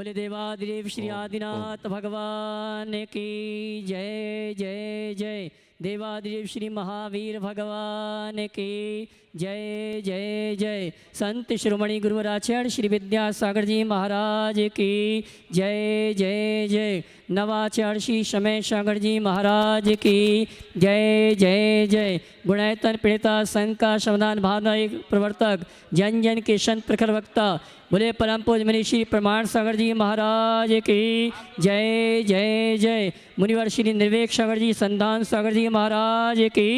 बोले देवादिदेव श्री आदिनाथ भगवान की जय जय जय। देवादिदेव श्री महावीर भगवान की जय जय जय। संत शिरोमणि गुरुवराचार्य श्री विद्यासागर जी महाराज की जय जय जय। नवाचार्य श्री समय सागर जी महाराज की जय जय जय। गुणायतन पीड़िता संघ का समाधान भावना एक प्रवर्तक जन जन के संत प्रखर वक्ता बोले परम पूज्य मुनि श्री प्रमाण सागर जी महाराज की जय जय जय। मुनिवर श्री निर्वेक सागर जी संधान सागर जी महाराज की।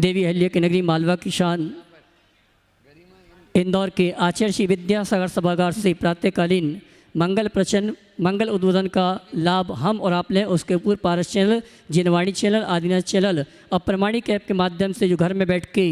देवी अहिल्या की नगरी मालवा की शान इंदौर के आचार्य श्री विद्यासागर सभागार से प्रातःकालीन मंगल प्रचन मंगल उद्बोधन का लाभ हम और आप लें। उसके पूर्व पारस चैनल, जिनवाणी चैनल, आदिनाथ चैनल और प्रमाणिक ऐप के माध्यम से जो घर में बैठ के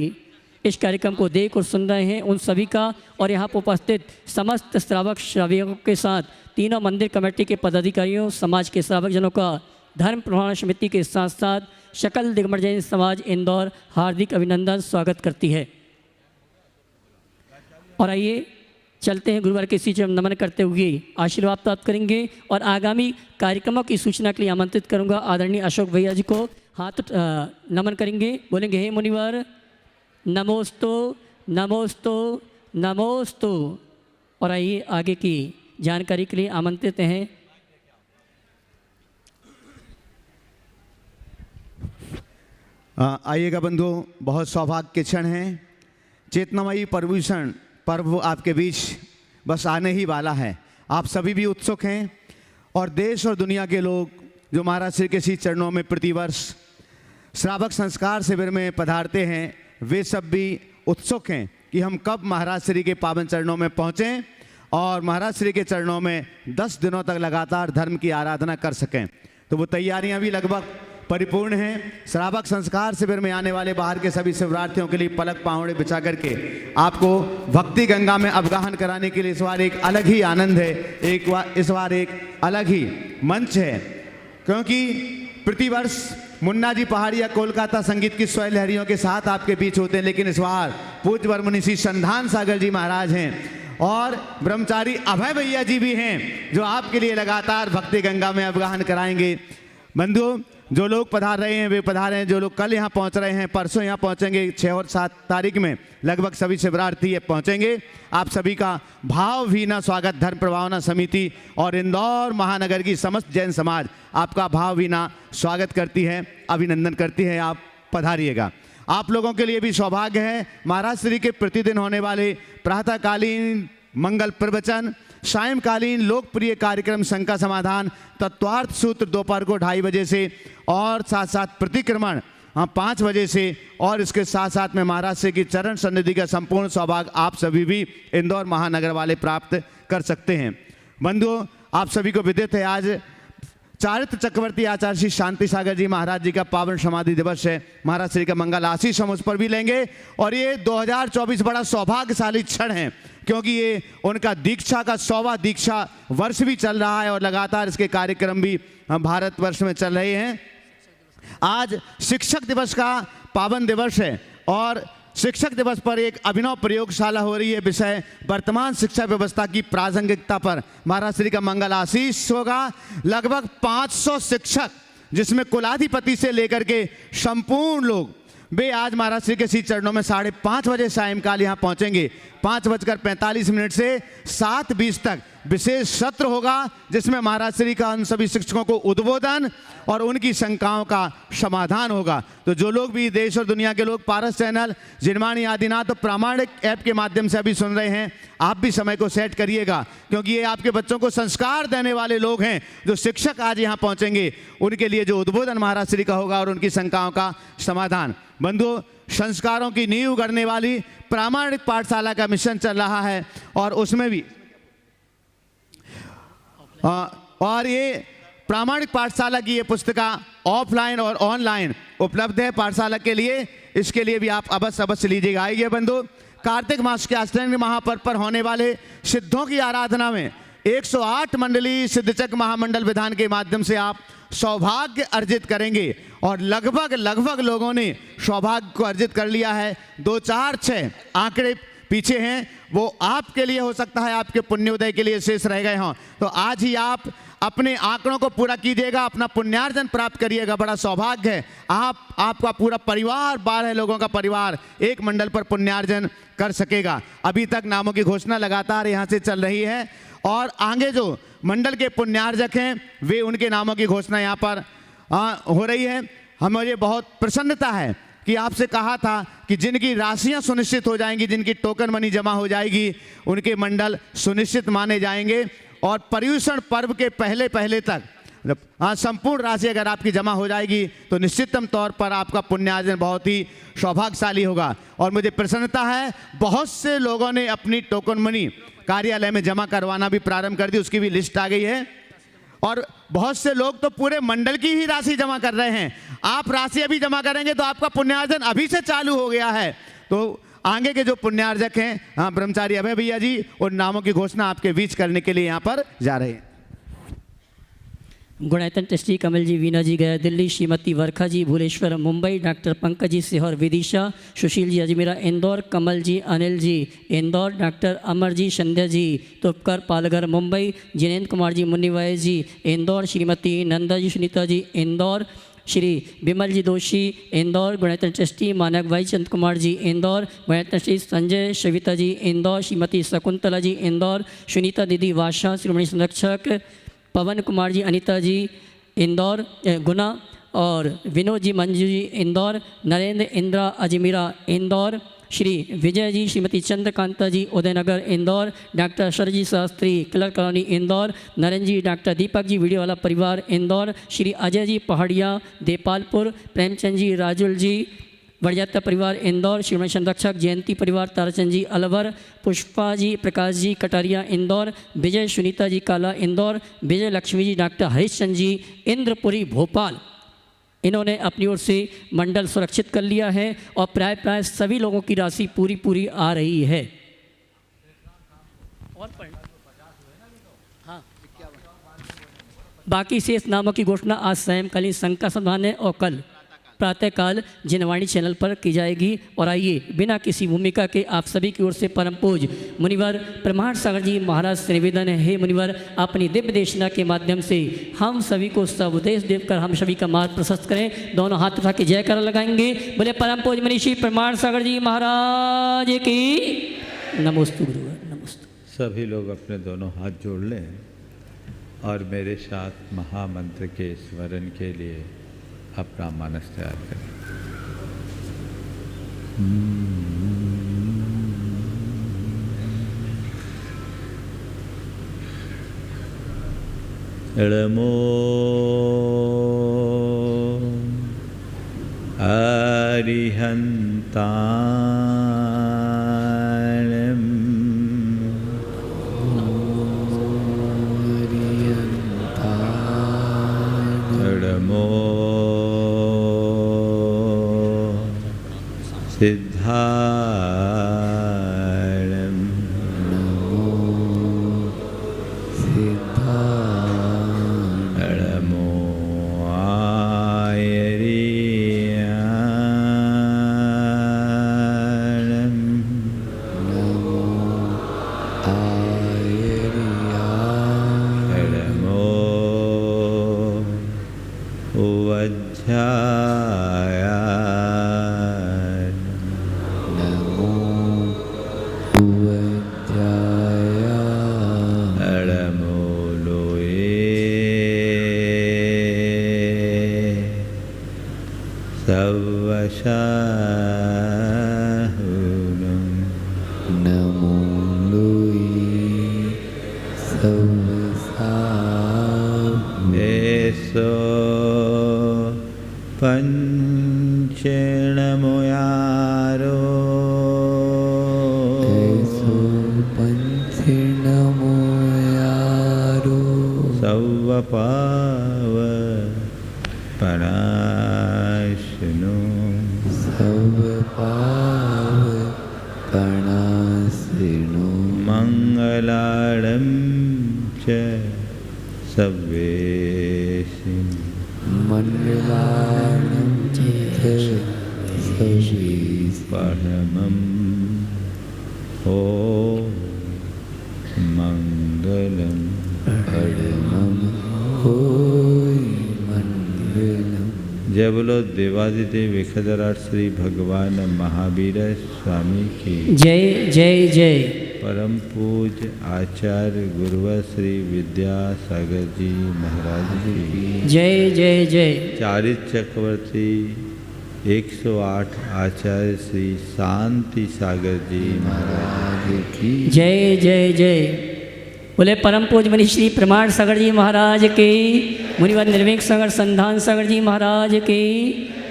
इस कार्यक्रम को देख और सुन रहे हैं उन सभी का और यहाँ पर उपस्थित समस्त श्रावक श्रावियों के साथ तीनों मंदिर कमेटी के पदाधिकारियों, समाज के श्रावक जनों का धर्म प्रमाण समिति के साथ साथ सकल दिगंबर जैन समाज इंदौर हार्दिक अभिनंदन स्वागत करती है। और आइए चलते हैं गुरुवार के सीधे नमन करते हुए आशीर्वाद प्राप्त करेंगे और आगामी कार्यक्रमों की सूचना के लिए आमंत्रित करूंगा आदरणीय अशोक भैया जी को। हाथ नमन करेंगे, बोलेंगे हे मुनिवर नमोस्तु नमोस्तु नमोस्तु। और आइए आगे की जानकारी के लिए आमंत्रित हैं आइएगा बंधु, बहुत सौभाग्य के क्षण हैं। चेतनामयी प्रभूषण पर्व आपके बीच बस आने ही वाला है। आप सभी भी उत्सुक हैं और देश और दुनिया के लोग जो महाराज श्री के श्री चरणों में प्रतिवर्ष श्रावक संस्कार शिविर में पधारते हैं वे सब भी उत्सुक हैं कि हम कब महाराज श्री के पावन चरणों में पहुँचें और महाराज श्री के चरणों में 10 दिनों तक लगातार धर्म की आराधना कर सकें। तो वो तैयारियां भी लगभग परिपूर्ण हैं। श्रावक संस्कार शिविर में आने वाले बाहर के सभी शिवरार्थियों के लिए पलक पावड़े बिछा करके आपको भक्ति गंगा में अवगाहन कराने के लिए इस बार एक अलग ही आनंद है, इस बार एक अलग ही मंच है। क्योंकि प्रतिवर्ष मुन्ना जी पहाड़िया कोलकाता संगीत की स्वय लहरियों के साथ आपके बीच होते हैं, लेकिन इस बार पूज्य वर्मुनि श्री संधान सागर जी महाराज हैं और ब्रह्मचारी अभय भैया जी भी हैं जो आपके लिए लगातार भक्ति गंगा में अवगाहन कराएंगे। बंधु, जो लोग पधार रहे हैं वे पधारे हैं, जो लोग कल यहाँ पहुँच रहे हैं परसों यहाँ पहुँचेंगे 6 और 7 तारीख में लगभग सभी शिवरार्थी पहुँचेंगे। आप सभी का भावभीना स्वागत धर्म प्रभावना समिति और इंदौर महानगर की समस्त जैन समाज आपका भावभीना स्वागत करती है, अभिनंदन करती है। आप पधारिएगा। आप लोगों के लिए भी सौभाग्य है, महाराज श्री के प्रतिदिन होने वाले प्रातःकालीन मंगल प्रवचन, सायंकालीन लोकप्रिय कार्यक्रम शंका समाधान, तत्वार्थ सूत्र दोपहर को 2:30 बजे से और साथ साथ प्रतिक्रमण 5 बजे से और इसके साथ साथ में महाराज श्री की चरण सन्निधि का संपूर्ण सौभाग्य आप सभी भी इंदौर महानगर वाले प्राप्त कर सकते हैं। बंधुओं, आप सभी को विदित है आज चारित्र चक्रवर्ती आचार्य श्री शांति सागर जी महाराज जी का पावन समाधि दिवस है। महाराज श्री का मंगल आशीष हम उस पर भी लेंगे और ये 2024 बड़ा सौभाग्यशाली क्षण है क्योंकि ये उनका दीक्षा का 100वां दीक्षा वर्ष भी चल रहा है और लगातार इसके कार्यक्रम भी भारतवर्ष में चल रहे हैं। आज शिक्षक दिवस का पावन दिवस है और शिक्षक दिवस पर एक अभिनव प्रयोगशाला हो रही है। विषय वर्तमान शिक्षा व्यवस्था की प्रासंगिकता पर महाराज श्री का मंगल आशीष होगा। लगभग 500 शिक्षक जिसमें कुलाधिपति से लेकर के संपूर्ण लोग वे आज महाराज श्री के श्री चरणों में 5:30 बजे सायंकाल यहाँ पहुँचेंगे। 5:45 से 7:20 तक विशेष सत्र होगा जिसमें महाराज श्री का उन सभी शिक्षकों को उद्बोधन और उनकी शंकाओं का समाधान होगा। तो जो लोग भी देश और दुनिया के लोग पारस चैनल, जिनवाणी आदिनाथ और प्रामाणिक ऐप के माध्यम से अभी सुन रहे हैं, आप भी समय को सेट करिएगा क्योंकि ये आपके बच्चों को संस्कार देने वाले लोग हैं। जो शिक्षक आज यहाँ पहुँचेंगे उनके लिए जो उद्बोधन महाराज श्री का होगा और उनकी शंकाओं का समाधान। बंधु, संस्कारों की नींव गढ़ने वाली प्रामाणिक पाठशाला का मिशन चल रहा है और उसमें भी और ये प्रामाणिक पाठशाला की ये पुस्तिका ऑफलाइन और ऑनलाइन उपलब्ध है पाठशाला के लिए। इसके लिए भी आप अवश्य लीजिएगा। आइए बंधु, कार्तिक मास के अष्टमी महापर्व पर होने वाले सिद्धों की आराधना में 108 मंडली सिद्धचक महामंडल विधान के माध्यम से आप सौभाग्य अर्जित करेंगे और लगभग लोगों ने सौभाग्य को अर्जित कर लिया है। 2, 4, 6 आंकड़े पीछे हैं वो आपके लिए हो सकता है आपके पुण्योदय के लिए शेष रह गए हों। तो आज ही आप अपने आंकड़ों को पूरा कीजिएगा, अपना पुण्यार्जन प्राप्त करिएगा। बड़ा सौभाग्य है, आपका पूरा परिवार, 12 लोगों का परिवार एक मंडल पर पुण्यार्जन कर सकेगा। अभी तक नामों की घोषणा लगातार यहाँ से चल रही है और आगे जो मंडल के पुण्यार्जक हैं वे उनके नामों की घोषणा यहाँ पर हो रही है। मुझे बहुत प्रसन्नता है कि आपसे कहा था कि जिनकी राशियां सुनिश्चित हो जाएंगी, जिनकी टोकन मनी जमा हो जाएगी, उनके मंडल सुनिश्चित माने जाएंगे और पर्युषण पर्व के पहले तक संपूर्ण राशि अगर आपकी जमा हो जाएगी तो निश्चितम तौर पर आपका पुण्यार्जन बहुत ही सौभाग्यशाली होगा। और मुझे प्रसन्नता है बहुत से लोगों ने अपनी टोकन मनी कार्यालय में जमा करवाना भी प्रारंभ कर दी, उसकी भी लिस्ट आ गई है। और बहुत से लोग तो पूरे मंडल की ही राशि जमा कर रहे हैं। आप राशि अभी जमा करेंगे तो आपका पुण्यार्जन अभी से चालू हो गया है। तो आगे के जो पुण्यार्जक हैं ब्रह्मचारी अभय भैया जी, उन नामों की घोषणा आपके बीच करने के लिए यहाँ पर जा रहे हैं। गुणायतन ट्रस्टी कमल जी, वीना जी गया दिल्ली, श्रीमती वर्खा जी भुवनेश्वर मुंबई, डॉक्टर पंकज जी सीहोर विदिशा, सुशील जी अजमेरा इंदौर, कमल जी अनिल जी इंदौर, डॉक्टर अमर जी संध्या जी तुपकर पालघर मुंबई, जिनेन्द्र कुमार जी मुन्नीवाई जी इंदौर, श्रीमती नंदा जी सुनीता जी इंदौर, श्री विमल जी दोषी इंदौर, गुणायतन ट्रस्टी मानक भाई चंद कुमार जी इंदौर, गुणायतन ट्रस्टी संजय सविता जी इंदौर, श्रीमती शकुंतला जी इंदौर, सुनीता दीदी वाशा, श्रीमणी संरक्षक पवन कुमार जी अनीता जी इंदौर गुना और विनोद जी मंजू जी इंदौर, नरेंद्र इंदिरा अजमीरा इंदौर, श्री विजय जी श्रीमती चंद्रकांता जी उदयनगर इंदौर, डॉक्टर सरजी शास्त्री क्लर्क कॉलोनी इंदौर, नरेंद्र जी डॉक्टर दीपक जी वीडियो वाला परिवार इंदौर, श्री अजय जी पहाड़िया देपालपुर, प्रेमचंद जी राजुल जी वड़जात्या परिवार इंदौर, श्रीमती संरक्षक जयंती परिवार ताराचंद जी अलवर, पुष्पा जी प्रकाश जी कटारिया इंदौर, विजय सुनीता जी काला इंदौर, विजय लक्ष्मी जी डॉक्टर हरीशचंद जी इंद्रपुरी भोपाल। इन्होंने अपनी ओर से मंडल सुरक्षित कर लिया है और प्राय सभी लोगों की राशि पूरी आ रही है। और हाँ, बाकी शेष नामों की घोषणा आज सायंकालीन संका संधान है और कल प्रातःकाल जिनवाणी चैनल पर की जाएगी। और आइए बिना किसी भूमिका के आप सभी की ओर से परम पूज मुनिवर प्रमाण सागर जी महाराज से निवेदन है, हे मुनिवर अपनी दिव्य देशना के माध्यम से हम सभी को सब उपदेश देकर हम सभी का मार्ग प्रशस्त करें। दोनों हाथ उठा के जयकारा लगाएंगे, बोले परम पूज मनीषी प्रमाण सागर जी महाराज की नमोस्तु गुरुवर नमोस्तु। सभी लोग अपने दोनों हाथ जोड़ लें और मेरे साथ महामंत्र के स्मरण के लिए अपना मानस तैयार करें। नमो अरिहन्ताणं नमो सिद्धारणं नमो सिद्धारणं नमो आयर्याणं नमो आयर्याणं नमो वज्राय सर्वशाहुनं नमो लुई सर्वसामेसो पंचेणमोयारो एसो पंचेणमोयारो सर्वपाव पराशनो सर्वपावपणासिनो मङ्गलाळं च सर्वेषु मङ्गलाळं च सर्वेषु परमम् ॐ मंगलम परमं होय मंगलम। जय बोलो देवादिदेव विखदराज श्री भगवान महावीर स्वामी की जय जय जय। परम पूज्य आचार्य गुरुवर श्री विद्यासागर जी महाराज की जय जय जय। चारित्र चक्रवर्ती 108 आचार्य श्री शांति सागर जी महाराज की जय जय जय। बोले परम पूज्य मुनि श्री प्रमाण सागर जी महाराज की, मुनिवर निर्विघ्न सागर संधान सागर जी महाराज की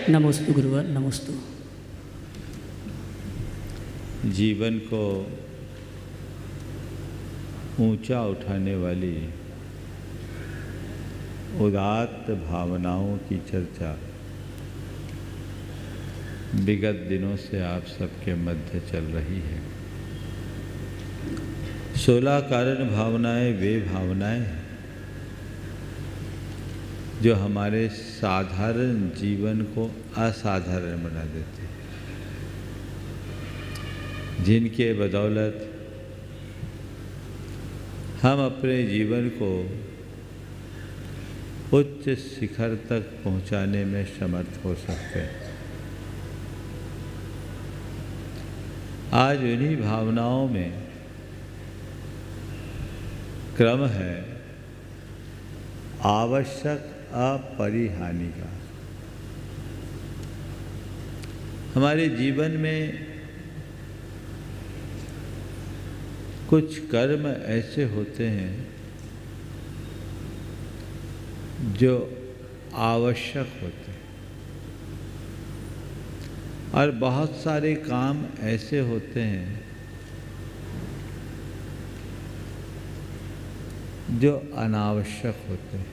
नमोस्तु गुरुवर नमोस्तु। जीवन को ऊंचा उठाने वाली उदात्त भावनाओं की चर्चा विगत दिनों से आप सबके मध्य चल रही है। 16 कारण भावनाएं वे भावनाएं हैं जो हमारे साधारण जीवन को असाधारण बना देते हैं, जिनके बदौलत हम अपने जीवन को उच्च शिखर तक पहुंचाने में समर्थ हो सकते हैं। आज उन्हीं भावनाओं में क्रम है आवश्यक अपरिहानि का। हमारे जीवन में कुछ कर्म ऐसे होते हैं जो आवश्यक होते हैं और बहुत सारे काम ऐसे होते हैं जो अनावश्यक होते हैं।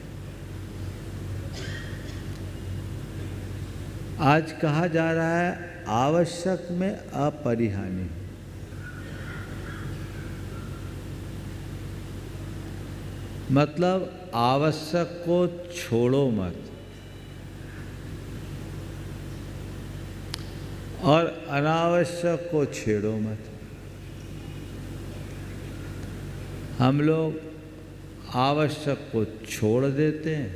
आज कहा जा रहा है आवश्यक में अपरिहानि। मतलब आवश्यक को छोड़ो मत और अनावश्यक को छेड़ो मत। हम लोग आवश्यक को छोड़ देते हैं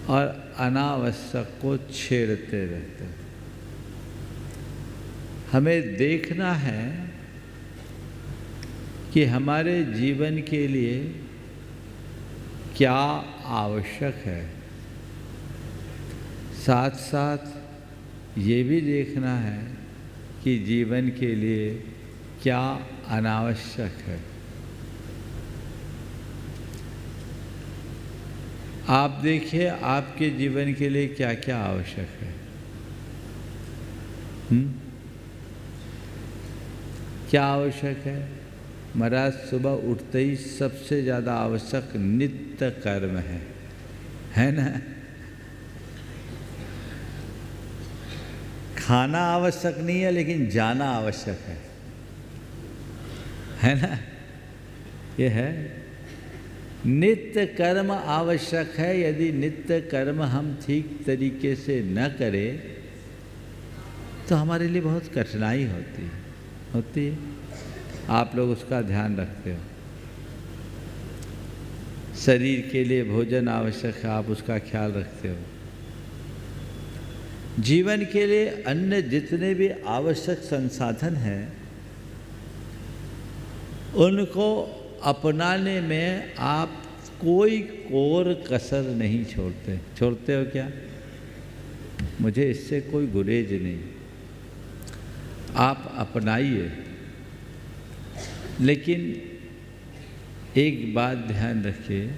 और अनावश्यक को छेड़ते रहते हैं। हमें देखना है कि हमारे जीवन के लिए क्या आवश्यक है, साथ साथ ये भी देखना है कि जीवन के लिए क्या अनावश्यक है। आप देखिए आपके जीवन के लिए क्या क्या आवश्यक है। क्या आवश्यक है? महाराज सुबह उठते ही सबसे ज़्यादा आवश्यक नित्य कर्म है ना। खाना आवश्यक नहीं है लेकिन जाना आवश्यक है ना। ये है नित्य कर्म आवश्यक है। यदि नित्य कर्म हम ठीक तरीके से न करें तो हमारे लिए बहुत कठिनाई होती है। आप लोग उसका ध्यान रखते हो। शरीर के लिए भोजन आवश्यक है, आप उसका ख्याल रखते हो। जीवन के लिए अन्य जितने भी आवश्यक संसाधन हैं उनको अपनाने में आप कोई कोर कसर नहीं छोड़ते। छोड़ते हो क्या? मुझे इससे कोई गुरेज नहीं, आप अपनाइए। लेकिन एक बात ध्यान रखिए,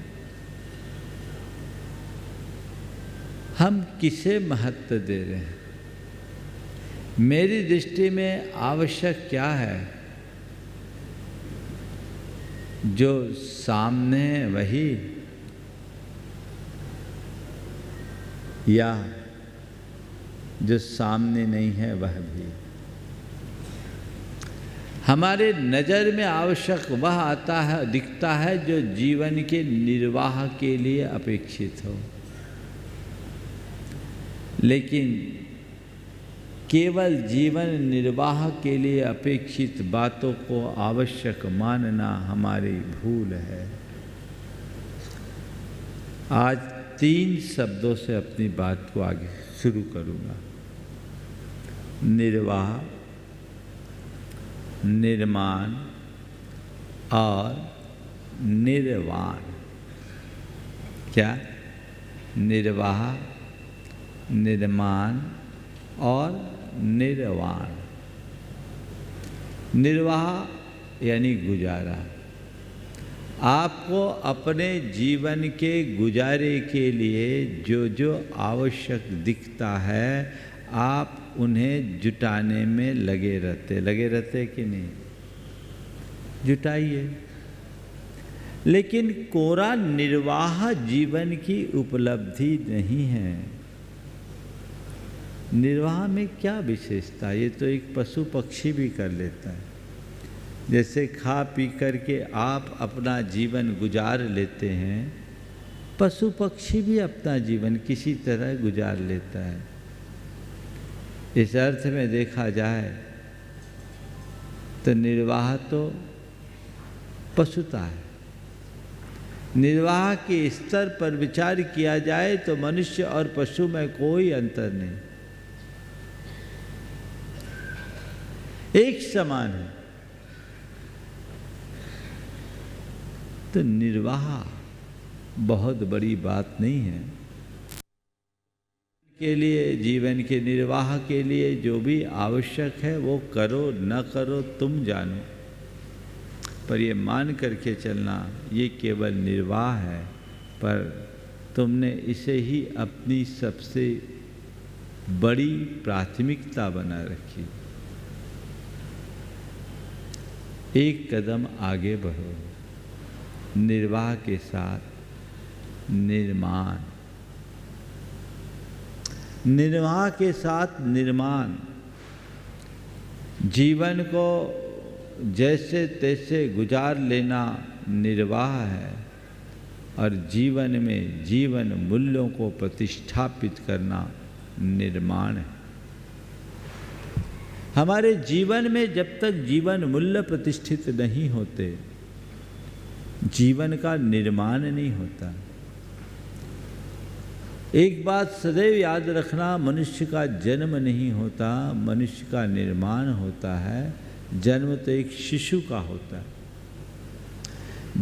हम किसे महत्व दे रहे हैं? मेरी दृष्टि में आवश्यक क्या है? जो सामने है वही, या जो सामने नहीं है वह भी? हमारे नज़र में आवश्यक वह आता है, दिखता है जो जीवन के निर्वाह के लिए अपेक्षित हो। लेकिन केवल जीवन निर्वाह के लिए अपेक्षित बातों को आवश्यक मानना हमारी भूल है। आज 3 शब्दों से अपनी बात को आगे शुरू करूंगा। निर्वाह, निर्माण और निर्वाण। क्या? निर्वाह, निर्माण और निर्वाण। निर्वाह यानी गुजारा। आपको अपने जीवन के गुजारे के लिए जो जो आवश्यक दिखता है आप उन्हें जुटाने में लगे रहते कि नहीं? जुटाइए। लेकिन कोरा निर्वाह जीवन की उपलब्धि नहीं है। निर्वाह में क्या विशेषता? ये तो एक पशु पक्षी भी कर लेता है। जैसे खा पी करके आप अपना जीवन गुजार लेते हैं, पशु पक्षी भी अपना जीवन किसी तरह गुजार लेता है। इस अर्थ में देखा जाए तो निर्वाह तो पशुता है। निर्वाह के स्तर पर विचार किया जाए तो मनुष्य और पशु में कोई अंतर नहीं, एक समान है। तो निर्वाह बहुत बड़ी बात नहीं है। के लिए, जीवन के निर्वाह के लिए जो भी आवश्यक है वो करो न करो तुम जानो, पर ये मान करके चलना ये केवल निर्वाह है, पर तुमने इसे ही अपनी सबसे बड़ी प्राथमिकता बना रखी। एक कदम आगे बढ़ो, निर्वाह के साथ निर्माण, निर्वाह के साथ निर्माण। जीवन को जैसे तैसे गुजार लेना निर्वाह है और जीवन में जीवन मूल्यों को प्रतिष्ठापित करना निर्माण है। हमारे जीवन में जब तक जीवन मूल्य प्रतिष्ठित नहीं होते, जीवन का निर्माण नहीं होता। एक बात सदैव याद रखना, मनुष्य का जन्म नहीं होता, मनुष्य का निर्माण होता है। जन्म तो एक शिशु का होता है।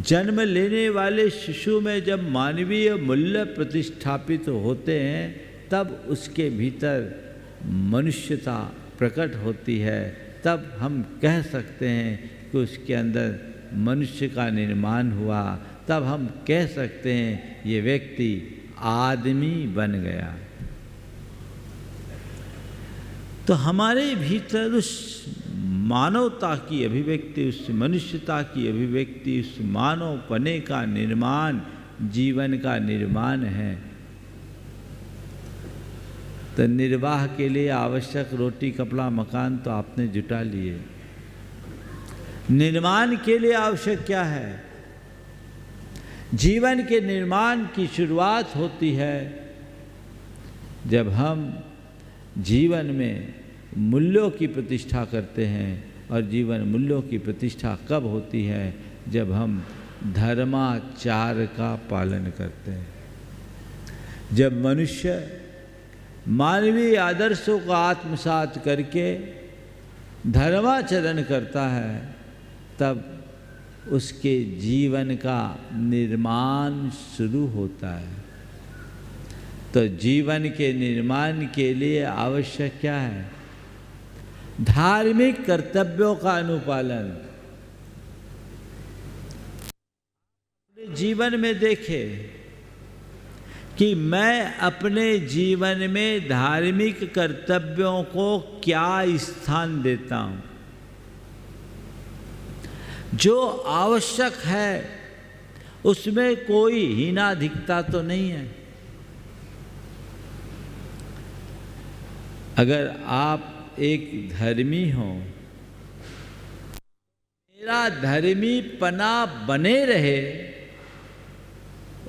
जन्म लेने वाले शिशु में जब मानवीय मूल्य प्रतिष्ठापित होते हैं तब उसके भीतर मनुष्यता प्रकट होती है। तब हम कह सकते हैं कि उसके अंदर मनुष्य का निर्माण हुआ। तब हम कह सकते हैं ये व्यक्ति आदमी बन गया। तो हमारे भीतर उस मानवता की अभिव्यक्ति, उस मनुष्यता की अभिव्यक्ति, उस मानवपने का निर्माण जीवन का निर्माण है। तो निर्वाह के लिए आवश्यक रोटी कपड़ा मकान तो आपने जुटा लिए। निर्माण के लिए आवश्यक क्या है? जीवन के निर्माण की शुरुआत होती है जब हम जीवन में मूल्यों की प्रतिष्ठा करते हैं। और जीवन मूल्यों की प्रतिष्ठा कब होती है? जब हम धर्माचार का पालन करते हैं। जब मनुष्य मानवीय आदर्शों का आत्मसात करके धर्माचरण करता है तब उसके जीवन का निर्माण शुरू होता है। तो जीवन के निर्माण के लिए आवश्यक क्या है? धार्मिक कर्तव्यों का अनुपालन। जीवन में देखे कि मैं अपने जीवन में धार्मिक कर्तव्यों को क्या स्थान देता हूं। जो आवश्यक है उसमें कोई हीनाधिकता तो नहीं है। अगर आप एक धर्मी हो, मेरा धर्मीपना बने रहे,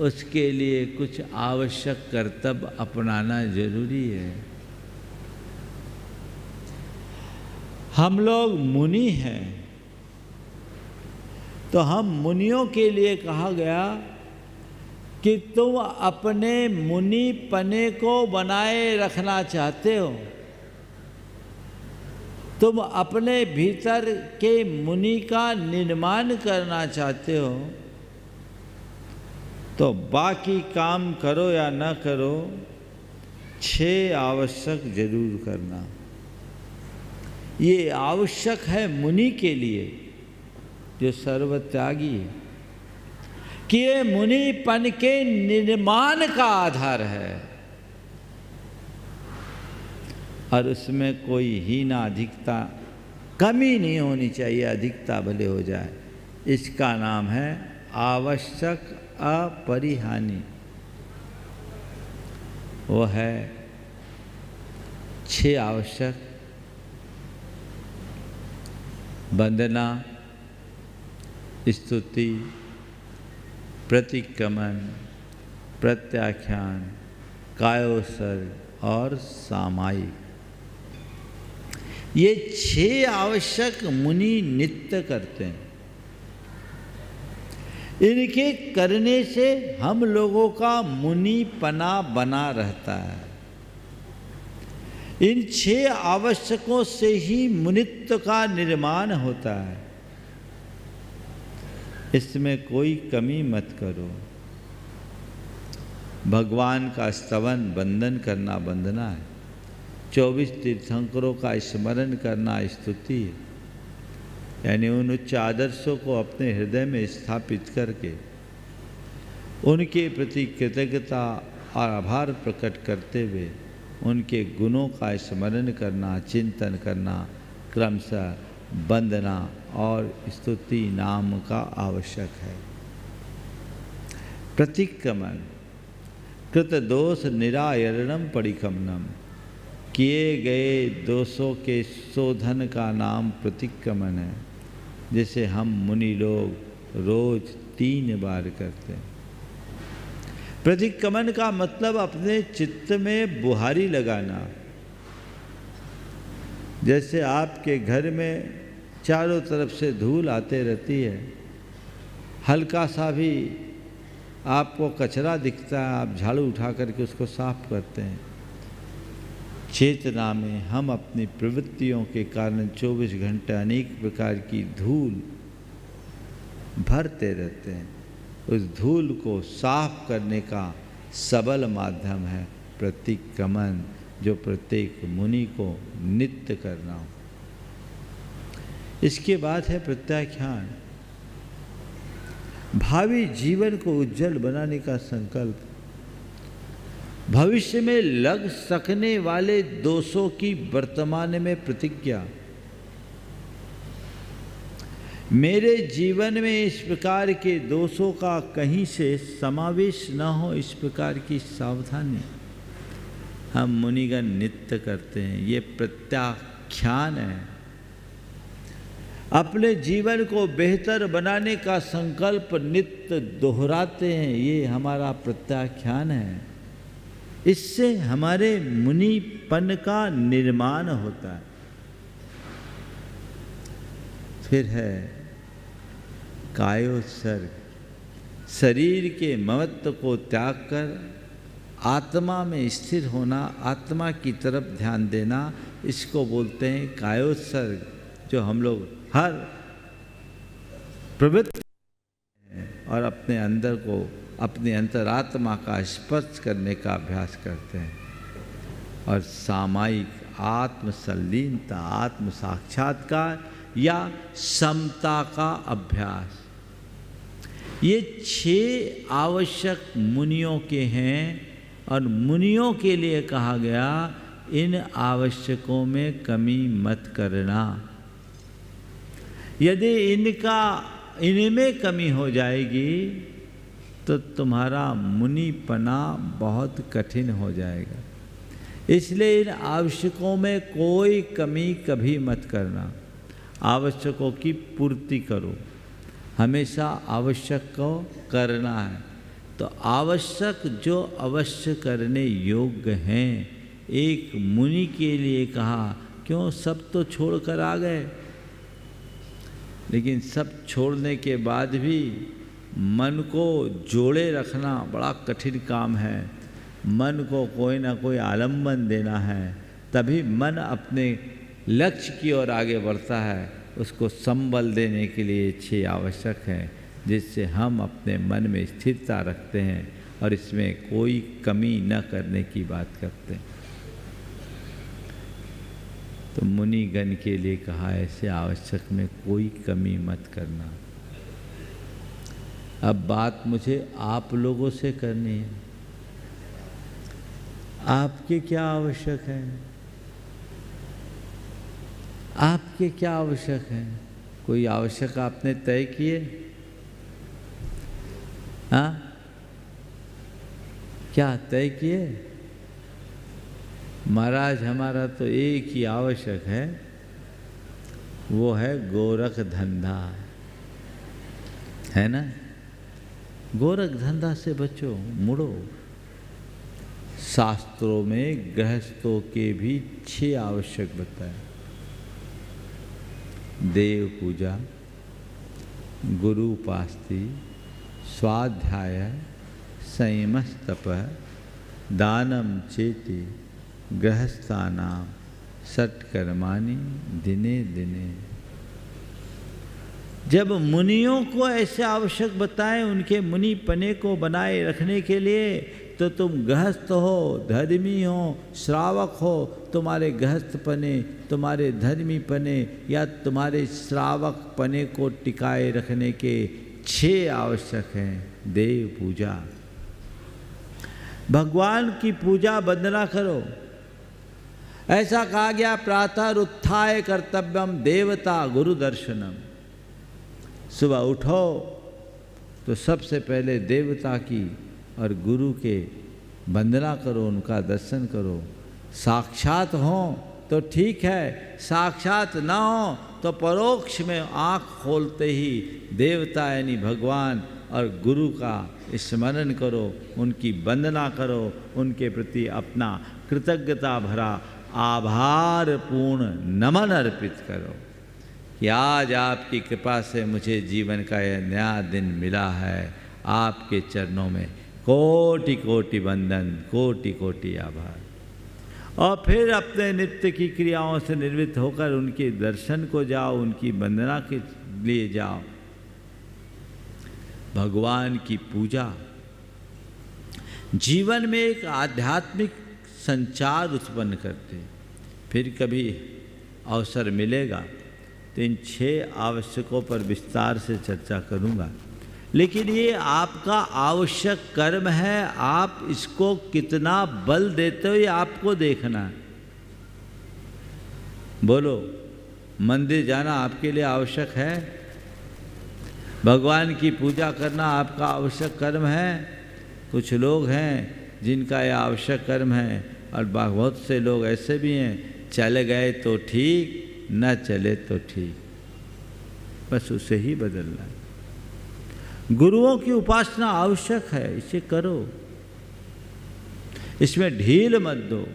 उसके लिए कुछ आवश्यक कर्तव्य अपनाना जरूरी है। हम लोग मुनि हैं, तो हम मुनियों के लिए कहा गया कि तुम अपने मुनि पने को बनाए रखना चाहते हो, तुम अपने भीतर के मुनि का निर्माण करना चाहते हो, तो बाकी काम करो या न करो, 6 आवश्यक जरूर करना। ये आवश्यक है मुनि के लिए जो सर्वत्यागी है, कि ये मुनिपन के निर्माण का आधार है और उसमें कोई हीना अधिकता कमी नहीं होनी चाहिए, अधिकता भले हो जाए। इसका नाम है आवश्यक अपरिहानी। वो है 6 आवश्यक: वंदना, स्तुति, प्रतिक्रमण, प्रत्याख्यान, कायोत्सर्ग और सामायिक। ये 6 आवश्यक मुनि नित्य करते हैं। इनके करने से हम लोगों का मुनिपना बना रहता है। इन 6 आवश्यकों से ही मुनित्व का निर्माण होता है। इसमें कोई कमी मत करो। भगवान का स्तवन वंदन करना वंदना है, 24 तीर्थंकरों का स्मरण करना स्तुति है, यानी उन उच्च आदर्शों को अपने हृदय में स्थापित करके उनके प्रति कृतज्ञता और आभार प्रकट करते हुए उनके गुणों का स्मरण करना, चिंतन करना, क्रमशः वंदना और स्तुति नाम का आवश्यक है। प्रतिक्रमण, कृत दोष निरायरणम परिक्रमणम, किए गए दोषों के शोधन का नाम प्रतिक्रमण है, जिसे हम मुनि लोग रोज 3 बार करते हैं। प्रतिक्रमण का मतलब अपने चित्त में बुहारी लगाना। जैसे आपके घर में चारों तरफ से धूल आते रहती है, हल्का सा भी आपको कचरा दिखता है, आप झाड़ू उठा करके उसको साफ करते हैं। चेतना में हम अपनी प्रवृत्तियों के कारण 24 घंटे अनेक प्रकार की धूल भरते रहते हैं। उस धूल को साफ करने का सबल माध्यम है प्रतिक्रमण, जो प्रत्येक मुनि को नित्य करना हो। इसके बाद है प्रत्याख्यान, भावी जीवन को उज्जवल बनाने का संकल्प। भविष्य में लग सकने वाले दोषों की वर्तमान में प्रतिज्ञा। मेरे जीवन में इस प्रकार के दोषों का कहीं से समावेश न हो, इस प्रकार की सावधानी हम मुनिगण नित्य करते हैं। ये प्रत्याख्यान है। अपने जीवन को बेहतर बनाने का संकल्प नित्य दोहराते हैं, ये हमारा प्रत्याख्यान है। इससे हमारे मुनिपन का निर्माण होता है। फिर है कायोत्सर्ग, शरीर के ममत्व को त्याग कर आत्मा में स्थिर होना, आत्मा की तरफ ध्यान देना, इसको बोलते हैं कायोत्सर्ग, जो हम लोग हर प्रवृत्ति और अपने अंदर को, अपने अंतरात्मा का स्पर्श करने का अभ्यास करते हैं। और सामायिक आत्म संलीनता, आत्म साक्षात्कार या समता का अभ्यास। ये 6 आवश्यक मुनियों के हैं और मुनियों के लिए कहा गया इन आवश्यकों में कमी मत करना। यदि इनमें कमी हो जाएगी तो तुम्हारा मुनिपना बहुत कठिन हो जाएगा। इसलिए इन आवश्यकों में कोई कमी कभी मत करना। आवश्यकों की पूर्ति करो, हमेशा आवश्यक को करना है। तो आवश्यक जो अवश्य करने योग्य हैं, एक मुनि के लिए कहा क्यों, सब तो छोड़कर आ गए। लेकिन सब छोड़ने के बाद भी मन को जोड़े रखना बड़ा कठिन काम है। मन को कोई ना कोई आलम्बन देना है, तभी मन अपने लक्ष्य की ओर आगे बढ़ता है। उसको संबल देने के लिए इच्छा आवश्यक है, जिससे हम अपने मन में स्थिरता रखते हैं और इसमें कोई कमी न करने की बात करते हैं। तो मुनिगण के लिए कहा, ऐसे आवश्यक में कोई कमी मत करना। अब बात मुझे आप लोगों से करनी है। आपके क्या आवश्यक है? आपके क्या आवश्यक है? कोई आवश्यक आपने तय किए? हाँ, क्या तय किए? महाराज हमारा तो एक ही आवश्यक है, वो है गोरख धंधा, है ना। गोरख धंधा से बचो, मुड़ो। शास्त्रों में गृहस्थों के भी 6 आवश्यक बताए। देव पूजा, गुरु उपास्ति, स्वाध्याय, संयमस्तप, दानम चेति, गृहस्थानाम सत्कर्माणि दिने दिने। जब मुनियों को ऐसे आवश्यक बताएं उनके मुनि पने को बनाए रखने के लिए, तो तुम गृहस्थ हो, धर्मी हो, श्रावक हो, तुम्हारे गृहस्थ पने, तुम्हारे धर्मी पने या तुम्हारे श्रावक पने को टिकाए रखने के 6 आवश्यक हैं। देव पूजा, भगवान की पूजा वंदना करो। ऐसा कहा गया, प्रातः उत्थाय कर्तव्यम देवता गुरु दर्शनम। सुबह उठो तो सबसे पहले देवता की और गुरु के वंदना करो, उनका दर्शन करो। साक्षात हो तो ठीक है, साक्षात ना हो तो परोक्ष में आँख खोलते ही देवता यानी भगवान और गुरु का स्मरण करो, उनकी वंदना करो, उनके प्रति अपना कृतज्ञता भरा आभार पूर्ण नमन अर्पित करो कि आज आपकी कृपा से मुझे जीवन का यह नया दिन मिला है। आपके चरणों में कोटि कोटि वंदन, कोटि कोटि आभार। और फिर अपने नित्य की क्रियाओं से निर्वृत्त होकर उनके दर्शन को जाओ, उनकी वंदना के लिए जाओ। भगवान की पूजा जीवन में एक आध्यात्मिक संचार उत्पन्न करते। फिर कभी अवसर मिलेगा तो इन 6 आवश्यकों पर विस्तार से चर्चा करूंगा। लेकिन ये आपका आवश्यक कर्म है, आप इसको कितना बल देते हो ये आपको देखना है। बोलो, मंदिर जाना आपके लिए आवश्यक है? भगवान की पूजा करना आपका आवश्यक कर्म है? कुछ लोग हैं जिनका यह आवश्यक कर्म है, और बहुत से लोग ऐसे भी हैं, चले गए तो ठीक, न चले तो ठीक, बस उसे ही बदलना है। गुरुओं की उपासना आवश्यक है, इसे करो, इसमें ढील मत दो।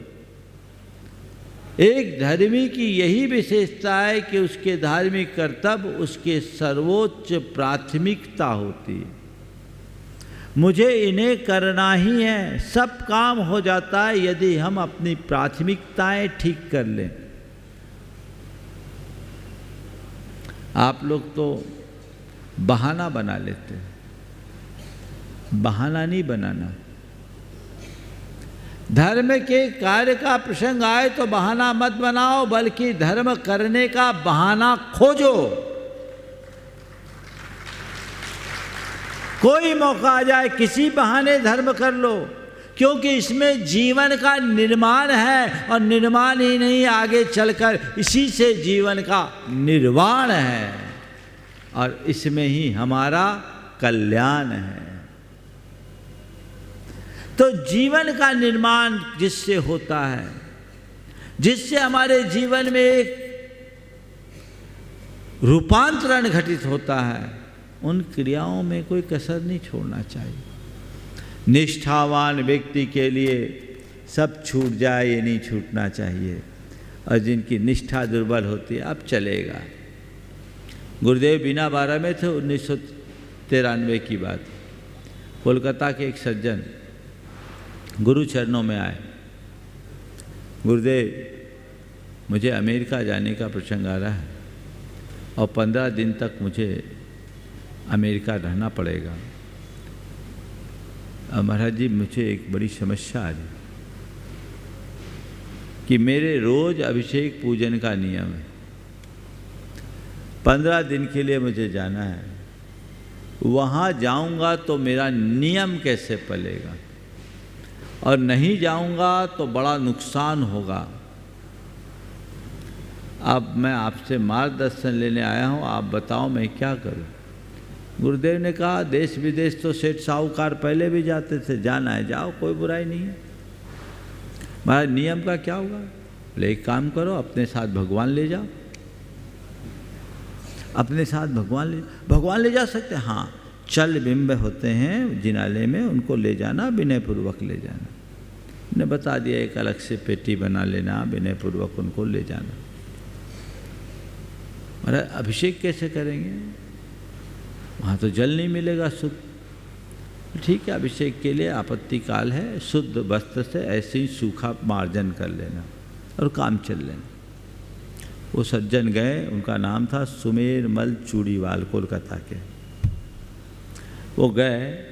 एक धर्मी की यही विशेषता है कि उसके धार्मिक कर्तव्य उसके सर्वोच्च प्राथमिकता होती है। मुझे इन्हें करना ही है, सब काम हो जाता है यदि हम अपनी प्राथमिकताएं ठीक कर लें। आप लोग तो बहाना बना लेते हैं, बहाना नहीं बनाना। धर्म के कार्य का प्रसंग आए तो बहाना मत बनाओ, बल्कि धर्म करने का बहाना खोजो। कोई मौका आ जाए, किसी बहाने धर्म कर लो, क्योंकि इसमें जीवन का निर्माण है, और निर्माण ही नहीं, आगे चलकर इसी से जीवन का निर्वाण है, और इसमें ही हमारा कल्याण है। तो जीवन का निर्माण जिससे होता है, जिससे हमारे जीवन में एक रूपांतरण घटित होता है, उन क्रियाओं में कोई कसर नहीं छोड़ना चाहिए। निष्ठावान व्यक्ति के लिए सब छूट जाए ये नहीं छूटना चाहिए। और जिनकी निष्ठा दुर्बल होती है, अब चलेगा। गुरुदेव बीना बारा में थे, 1993 की बात। कोलकाता के एक सज्जन गुरु चरणों में आए, गुरुदेव मुझे अमेरिका जाने का प्रसंग आ रहा है और 15 दिन तक मुझे अमेरिका रहना पड़ेगा। अब महाराज जी मुझे एक बड़ी समस्या आ रही कि मेरे रोज अभिषेक पूजन का नियम है, 15 दिन के लिए मुझे जाना है, वहाँ जाऊँगा तो मेरा नियम कैसे पलेगा, और नहीं जाऊँगा तो बड़ा नुकसान होगा। अब मैं आपसे मार्गदर्शन लेने आया हूँ, आप बताओ मैं क्या करूँ। गुरुदेव ने कहा देश विदेश तो सेठ साहूकार पहले भी जाते थे, जाना है जाओ, कोई बुराई नहीं है। महाराज नियम का क्या होगा? बोले एक काम करो, अपने साथ भगवान ले जाओ। अपने साथ भगवान ले जा सकते हैं? हाँ, चल बिंब होते हैं जिनालय में, उनको ले जाना, विनयपूर्वक ले जाना। ने बता दिया एक अलग से पेटी बना लेना, विनयपूर्वक उनको ले जाना। महाराज अभिषेक कैसे करेंगे? वहाँ तो जल नहीं मिलेगा शुद्ध। ठीक है, अभिषेक के लिए आपत्ति काल है, शुद्ध वस्त्र से ऐसे ही सूखा मार्जन कर लेना और काम चल लेना। वो सज्जन गए, उनका नाम था सुमेर मल चूड़ीवाल, कोलकाता के। वो गए,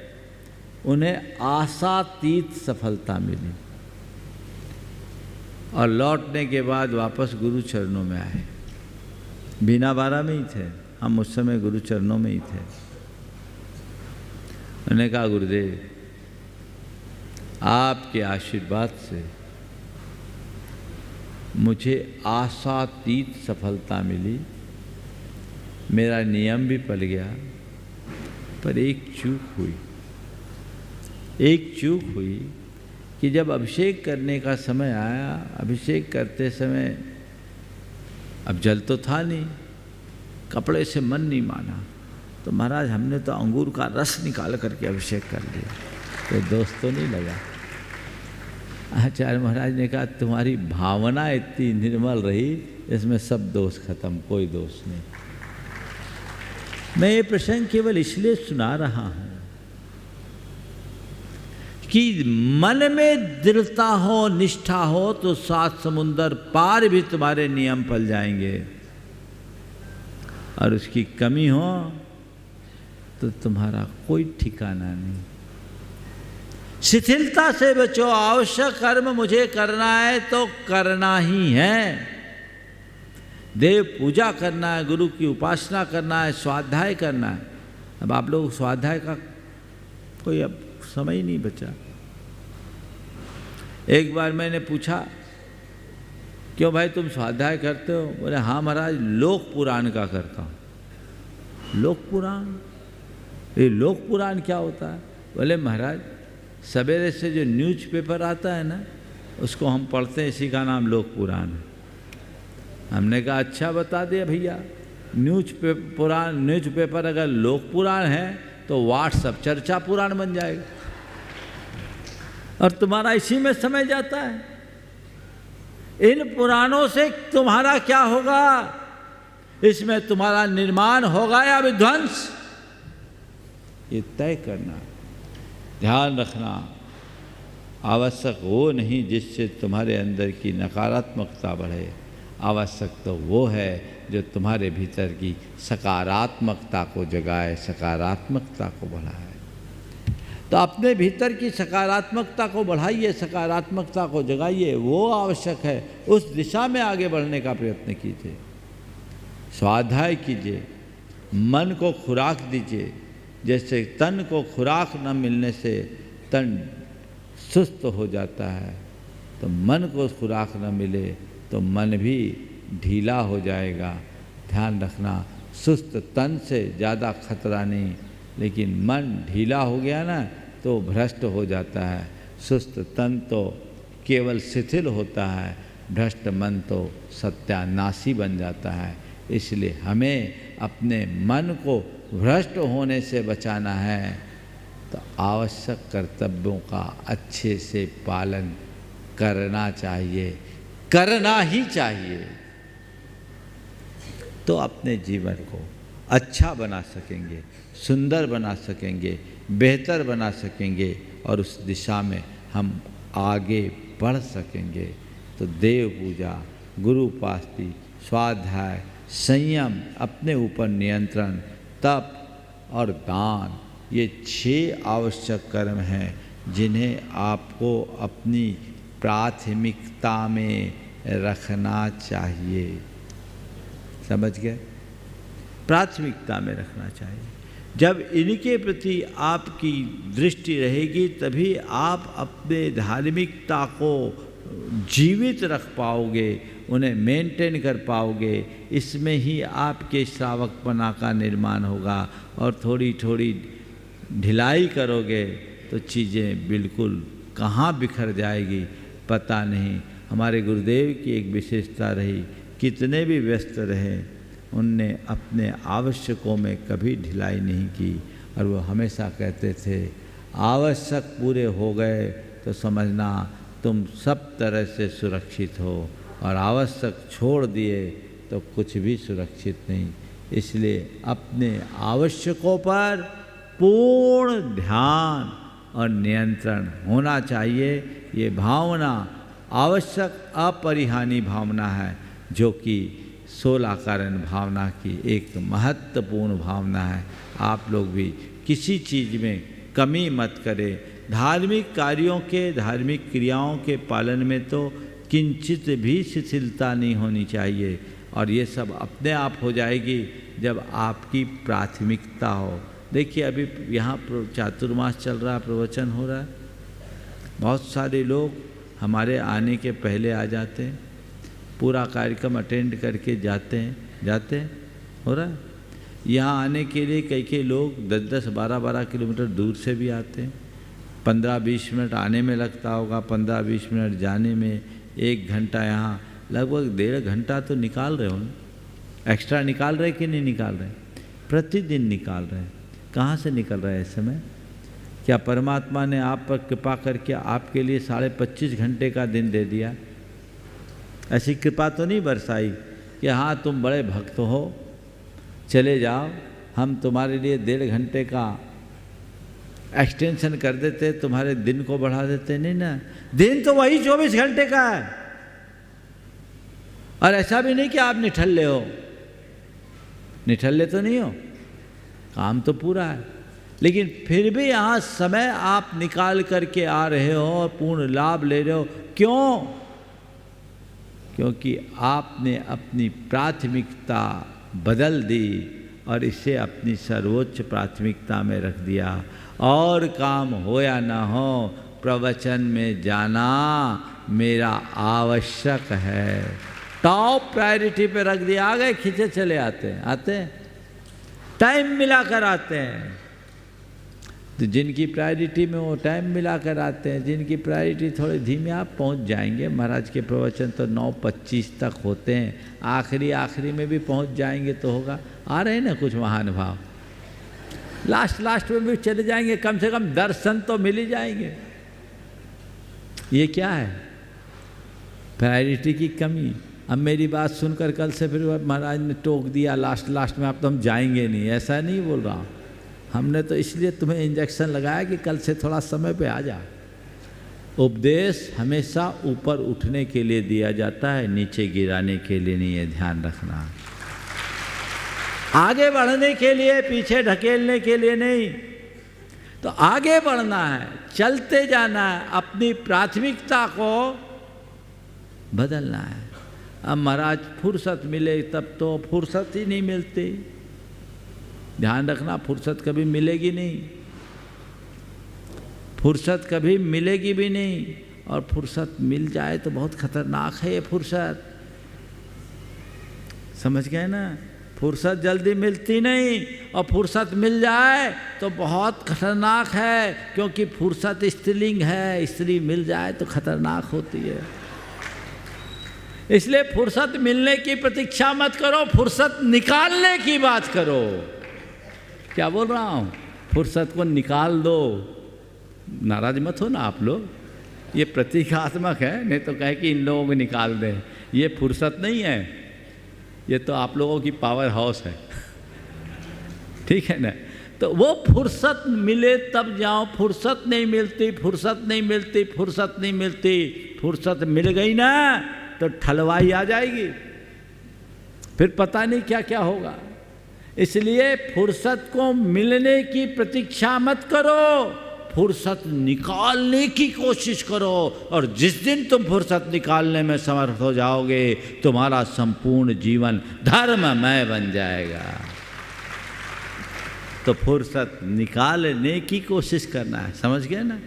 उन्हें आशातीत सफलता मिली और लौटने के बाद वापस गुरु चरणों में आए। बीना बारा में ही थे हम, उस समय गुरु चरणों में ही थे। उन्होंने कहा गुरुदेव आपके आशीर्वाद से मुझे आशातीत सफलता मिली, मेरा नियम भी पल गया, पर एक चूक हुई कि जब अभिषेक करने का समय आया, अभिषेक करते समय अब जल तो था नहीं, कपड़े से मन नहीं माना, तो महाराज हमने तो अंगूर का रस निकाल करके अभिषेक कर लिया। तो दोस्त तो नहीं लगा। आचार्य महाराज ने कहा तुम्हारी भावना इतनी निर्मल रही, इसमें सब दोष खत्म, कोई दोष नहीं। मैं ये प्रसंग केवल इसलिए सुना रहा हूं कि मन में दृढ़ता हो, निष्ठा हो, तो 7 समुंदर पार भी तुम्हारे नियम पल जाएंगे, और उसकी कमी हो तो तुम्हारा कोई ठिकाना नहीं। शिथिलता से बचो, आवश्यक कर्म मुझे करना है तो करना ही है। देव पूजा करना है, गुरु की उपासना करना है, स्वाध्याय करना है। अब आप लोग स्वाध्याय का कोई अब समय ही नहीं बचा। एक बार मैंने पूछा क्यों भाई तुम स्वाध्याय करते हो? बोले हाँ महाराज, लोक पुराण का करता हूँ। लोक पुराण? ये लोक पुराण क्या होता है? बोले महाराज सवेरे से जो न्यूज़पेपर आता है ना, उसको हम पढ़ते हैं, इसी का नाम लोक पुराण है। हमने कहा अच्छा बता दिया भैया, न्यूज़पेपर अगर लोक पुराण है तो व्हाट्सएप चर्चा पुराण बन जाएगा, और तुम्हारा इसी में समय जाता है। इन पुराणों से तुम्हारा क्या होगा? इसमें तुम्हारा निर्माण होगा या विध्वंस, ये तय करना, ध्यान रखना। आवश्यक वो नहीं जिससे तुम्हारे अंदर की नकारात्मकता बढ़े, आवश्यक तो वो है जो तुम्हारे भीतर की सकारात्मकता को जगाए, सकारात्मकता को बढ़ाए। तो अपने भीतर की सकारात्मकता को बढ़ाइए, सकारात्मकता को जगाइए, वो आवश्यक है। उस दिशा में आगे बढ़ने का प्रयत्न कीजिए, स्वाध्याय कीजिए, मन को खुराक दीजिए। जैसे तन को खुराक न मिलने से तन सुस्त हो जाता है, तो मन को खुराक न मिले तो मन भी ढीला हो जाएगा। ध्यान रखना, सुस्त तन से ज़्यादा खतरा नहीं, लेकिन मन ढीला हो गया ना तो भ्रष्ट हो जाता है। सुस्त तन तो केवल शिथिल होता है, भ्रष्ट मन तो सत्यानाशी बन जाता है। इसलिए हमें अपने मन को भ्रष्ट होने से बचाना है, तो आवश्यक कर्तव्यों का अच्छे से पालन करना चाहिए। करना ही चाहिए, तो अपने जीवन को अच्छा बना सकेंगे, सुंदर बना सकेंगे, बेहतर बना सकेंगे और उस दिशा में हम आगे बढ़ सकेंगे। तो देव पूजा, गुरु उपासना, स्वाध्याय, संयम, अपने ऊपर नियंत्रण, तप और दान, ये 6 आवश्यक कर्म हैं जिन्हें आपको अपनी प्राथमिकता में रखना चाहिए। समझ गए? प्राथमिकता में रखना चाहिए। जब इनके प्रति आपकी दृष्टि रहेगी तभी आप अपने धार्मिकता को जीवित रख पाओगे, उन्हें मेंटेन कर पाओगे। इसमें ही आपके श्रावकपना का निर्माण होगा। और थोड़ी थोड़ी ढिलाई करोगे तो चीज़ें बिल्कुल कहाँ बिखर जाएगी पता नहीं। हमारे गुरुदेव की एक विशेषता रही, कितने भी व्यस्त रहे उनने अपने आवश्यकों में कभी ढिलाई नहीं की। और वो हमेशा कहते थे, आवश्यक पूरे हो गए तो समझना तुम सब तरह से सुरक्षित हो, और आवश्यक छोड़ दिए तो कुछ भी सुरक्षित नहीं। इसलिए अपने आवश्यकों पर पूर्ण ध्यान और नियंत्रण होना चाहिए। ये भावना आवश्यक अपरिहानी भावना है, जो कि 16 कारण भावना की एक महत्वपूर्ण भावना है। आप लोग भी किसी चीज़ में कमी मत करें। धार्मिक कार्यों के, धार्मिक क्रियाओं के पालन में तो किंचित भी शिथिलता नहीं होनी चाहिए। और ये सब अपने आप हो जाएगी जब आपकी प्राथमिकता हो। देखिए अभी यहाँ चातुर्मास चल रहा है, प्रवचन हो रहा है, बहुत सारे लोग हमारे आने के पहले आ जाते हैं, पूरा कार्यक्रम अटेंड करके जाते हैं, हो रहा है। यहाँ आने के लिए कई लोग 10-10, 12-12 किलोमीटर दूर से भी आते हैं। 15-20 मिनट आने में लगता होगा, 15-20 मिनट जाने में, 1 घंटा यहाँ, लगभग 1.5 घंटा तो निकाल रहे हो ना। एक्स्ट्रा निकाल रहे कि नहीं निकाल रहे? प्रतिदिन निकाल रहे हैं। कहाँ से निकल रहा है इस समय? क्या परमात्मा ने आप पर कृपा करके आपके लिए 25.5 घंटे का दिन दे दिया? ऐसी कृपा तो नहीं बरसाई कि हाँ तुम बड़े भक्त हो, चले जाओ, हम तुम्हारे लिए 1.5 घंटे का एक्सटेंशन कर देते, तुम्हारे दिन को बढ़ा देते। नहीं ना, दिन तो वही 24 घंटे का है। और ऐसा भी नहीं कि आप निठल्ले हो, निठल्ले तो नहीं हो, काम तो पूरा है। लेकिन फिर भी यहाँ समय आप निकाल करके आ रहे हो और पूर्ण लाभ ले रहे हो। क्यों? क्योंकि आपने अपनी प्राथमिकता बदल दी और इसे अपनी सर्वोच्च प्राथमिकता में रख दिया। और काम हो या ना हो, प्रवचन में जाना मेरा आवश्यक है, टॉप प्रायोरिटी पे रख दिया। आ गए, खींचे चले आते हैं, टाइम मिलाकर आते हैं। तो जिनकी प्रायोरिटी में वो टाइम मिलाकर आते हैं, जिनकी प्रायोरिटी थोड़ी धीमी, आप पहुंच जाएंगे। महाराज के प्रवचन तो 9:25 तक होते हैं, आखिरी में भी पहुंच जाएंगे तो होगा। आ रहे हैं ना कुछ महानुभाव, लास्ट में भी चले जाएंगे, कम से कम दर्शन तो मिल ही जाएंगे। ये क्या है? प्रायोरिटी की कमी। अब मेरी बात सुनकर कल से फिर महाराज ने टोक दिया लास्ट में, आप तो हम जाएंगे नहीं। ऐसा नहीं बोल रहा हूँ, हमने तो इसलिए तुम्हें इंजेक्शन लगाया कि कल से थोड़ा समय पे आ जा। उपदेश हमेशा ऊपर उठने के लिए दिया जाता है, नीचे गिराने के लिए नहीं है, ध्यान रखना। आगे बढ़ने के लिए, पीछे ढकेलने के लिए नहीं। तो आगे बढ़ना है, चलते जाना है, अपनी प्राथमिकता को बदलना है। अब महाराज फुर्सत मिले तब तो फुर्सत ही नहीं मिलती। ध्यान रखना, फुर्सत कभी मिलेगी नहीं, फुर्सत कभी मिलेगी भी नहीं। और फुर्सत मिल जाए तो बहुत खतरनाक है ये फुर्सत, समझ गए ना? फुर्सत जल्दी मिलती नहीं, और फुर्सत मिल जाए तो बहुत खतरनाक है, क्योंकि फुर्सत स्त्रीलिंग है, स्त्री मिल जाए तो खतरनाक होती है। इसलिए फुर्सत मिलने की प्रतीक्षा मत करो, फुर्सत निकालने की बात करो। क्या बोल रहा हूँ? फुर्सत को निकाल दो। नाराज मत हो ना आप लोग, ये प्रतीकात्मक है, नहीं तो कहे कि इन लोगों को निकाल दें। ये फुर्सत नहीं है, ये तो आप लोगों की पावर हाउस है। ठीक है ना? तो वो फुर्सत मिले तब जाओ, फुर्सत नहीं मिलती, फुर्सत नहीं मिलती, फुर्सत नहीं मिलती। फुर्सत मिल गई ना तो ठलवाई आ जाएगी, फिर पता नहीं क्या क्या होगा। इसलिए फुर्सत को मिलने की प्रतीक्षा मत करो, फुर्सत निकालने की कोशिश करो। और जिस दिन तुम फुर्सत निकालने में समर्थ हो जाओगे, तुम्हारा संपूर्ण जीवन धर्ममय बन जाएगा। तो फुर्सत निकालने की कोशिश करना है, समझ गए ना?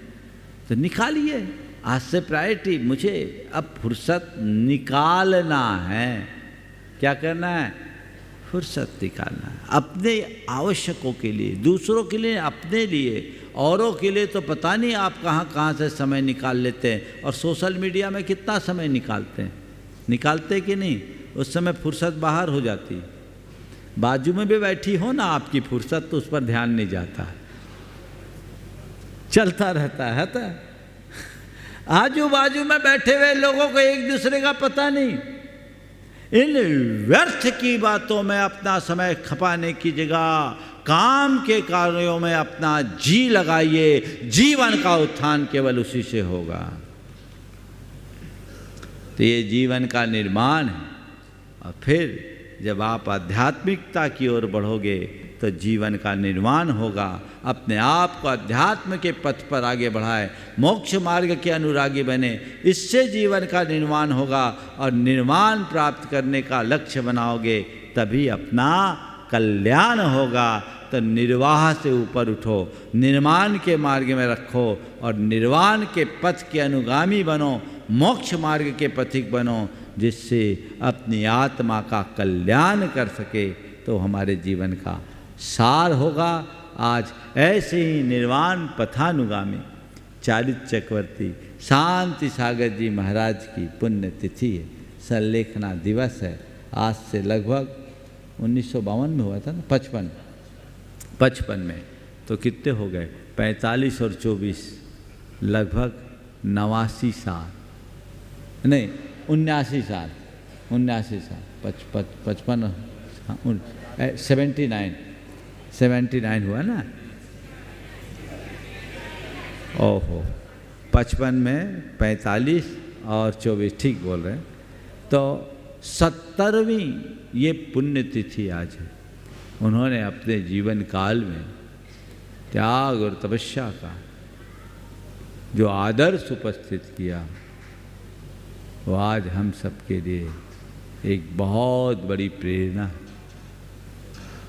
तो निकालिए, आज से प्रायोरिटी मुझे अब फुर्सत निकालना है। क्या करना है? फुर्सत निकालना है अपने आवश्यकों के लिए, दूसरों के लिए, अपने लिए, औरों के लिए तो पता नहीं आप कहाँ कहाँ से समय निकाल लेते हैं। और सोशल मीडिया में कितना समय निकालते हैं, निकालते कि नहीं? उस समय फुर्सत बाहर हो जाती है। बाजू में भी बैठी हो ना आपकी फुर्सत, तो उस पर ध्यान नहीं जाता, चलता रहता है। तो आजू बाजू में बैठे हुए लोगों को एक दूसरे का पता नहीं। इन व्यर्थ की बातों में अपना समय खपाने की जगह काम के कार्यों में अपना जी लगाइए। जीवन का उत्थान केवल उसी से होगा। तो ये जीवन का निर्माण है। और फिर जब आप आध्यात्मिकता की ओर बढ़ोगे तो जीवन का निर्माण होगा। अपने आप को अध्यात्म के पथ पर आगे बढ़ाए, मोक्ष मार्ग के अनुरागी बने, इससे जीवन का निर्माण होगा। और निर्माण प्राप्त करने का लक्ष्य बनाओगे तभी अपना कल्याण होगा। तो निर्वाह से ऊपर उठो, निर्माण के मार्ग में रखो और निर्वाण के पथ के अनुगामी बनो, मोक्ष मार्ग के पथिक बनो, जिससे अपनी आत्मा का कल्याण कर सके तो हमारे जीवन का सार होगा। आज ऐसे ही निर्वाण पथानुगामी चारित्र चक्रवर्ती शांति सागर जी महाराज की पुण्य तिथि है, संलेखना दिवस है। आज से लगभग 1952 में हुआ था ना, 55 में, तो कितने हो गए? 45 और 24 लगभग 89 साल, नहीं 79 साल, 55 79 हुआ ना। ओहो, 55 में 45 और 24, ठीक बोल रहे हैं। तो 70वीं ये पुण्यतिथि आज है। उन्होंने अपने जीवन काल में त्याग और तपस्या का जो आदर्श उपस्थित किया, वो आज हम सबके लिए एक बहुत बड़ी प्रेरणा है।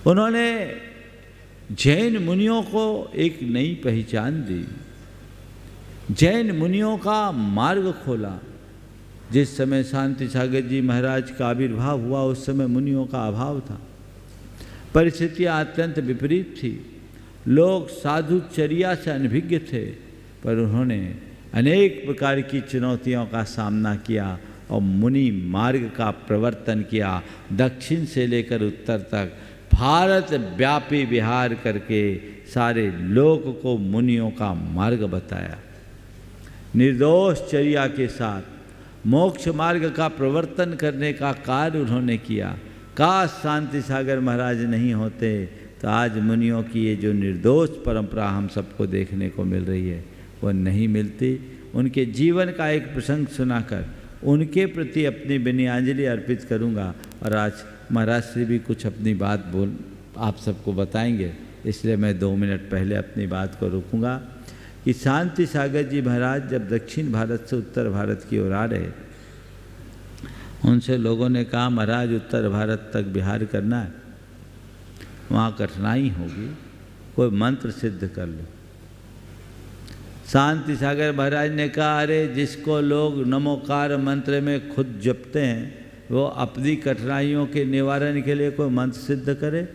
उन्होंने जैन मुनियों को एक नई पहचान दी, जैन मुनियों का मार्ग खोला। जिस समय शांति सागर जी महाराज का आविर्भाव हुआ उस समय मुनियों का अभाव था, परिस्थितियाँ अत्यंत विपरीत थी, लोग साधुचर्या से अनभिज्ञ थे, पर उन्होंने अनेक प्रकार की चुनौतियों का सामना किया और मुनि मार्ग का प्रवर्तन किया। दक्षिण से लेकर उत्तर तक भारत व्यापी विहार करके सारे लोक को मुनियों का मार्ग बताया। निर्दोष चर्या के साथ मोक्ष मार्ग का प्रवर्तन करने का कार्य उन्होंने किया। काश शांति सागर महाराज नहीं होते तो आज मुनियों की ये जो निर्दोष परंपरा हम सबको देखने को मिल रही है वो नहीं मिलती। उनके जीवन का एक प्रसंग सुनाकर उनके प्रति अपनी विनयाञ्जलि अर्पित करूंगा। और आज महाराज श्री भी कुछ अपनी बात बोल आप सबको बताएंगे, इसलिए मैं 2 मिनट पहले अपनी बात को रोकूंगा कि शांति सागर जी महाराज जब दक्षिण भारत से उत्तर भारत की ओर आ रहे, उनसे लोगों ने कहा महाराज उत्तर भारत तक विहार करना है, वहाँ कठिनाई होगी, कोई मंत्र सिद्ध कर लो। शांति सागर महाराज ने कहा अरे जिसको लोग नमोकार मंत्र में खुद जपते हैं वो अपनी कठिनाइयों के निवारण के लिए कोई मंत्र सिद्ध करे,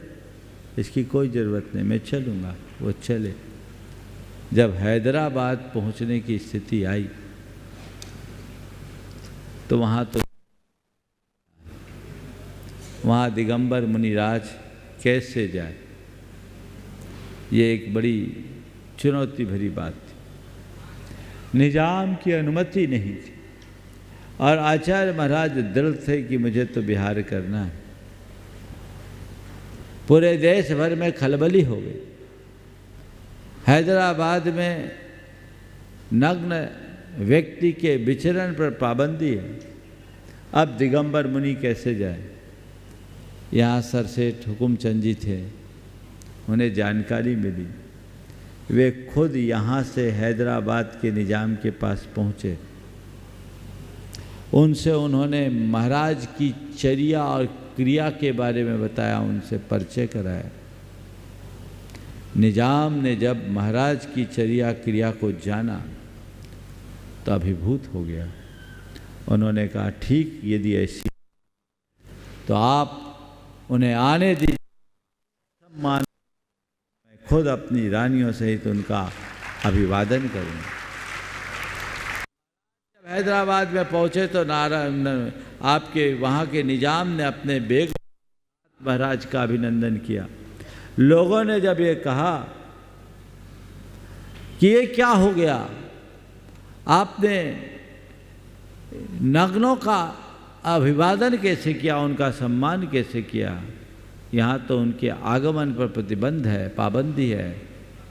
इसकी कोई ज़रूरत नहीं, मैं चलूँगा। वो चले। जब हैदराबाद पहुँचने की स्थिति आई तो वहाँ दिगंबर मुनिराज कैसे जाए, ये एक बड़ी चुनौती भरी बात थी। निजाम की अनुमति नहीं थी और आचार्य महाराज दृढ़ थे कि मुझे तो बिहार करना है। पूरे देश भर में खलबली हो गई। हैदराबाद में नग्न व्यक्ति के विचरण पर पाबंदी है। अब दिगंबर मुनि कैसे जाए? यहाँ सरसेठ हुकुमचंद जी थे, उन्हें जानकारी मिली, वे खुद यहाँ से हैदराबाद के निजाम के पास पहुँचे। उनसे उन्होंने महाराज की चर्या और क्रिया के बारे में बताया, उनसे परिचय कराया। निजाम ने जब महाराज की चर्या क्रिया को जाना तो अभिभूत हो गया। उन्होंने कहा, ठीक, यदि ऐसी तो आप उन्हें आने दीजिए, सम्मान मैं खुद अपनी रानियों सहित उनका अभिवादन करूँगा। जब हैदराबाद में पहुँचे तो आपके वहाँ के निजाम ने अपने बेग महाराज का अभिनंदन किया। लोगों ने जब ये कहा कि ये क्या हो गया, आपने नग्नों का अभिवादन कैसे किया, उनका सम्मान कैसे किया, यहाँ तो उनके आगमन पर प्रतिबंध है, पाबंदी है।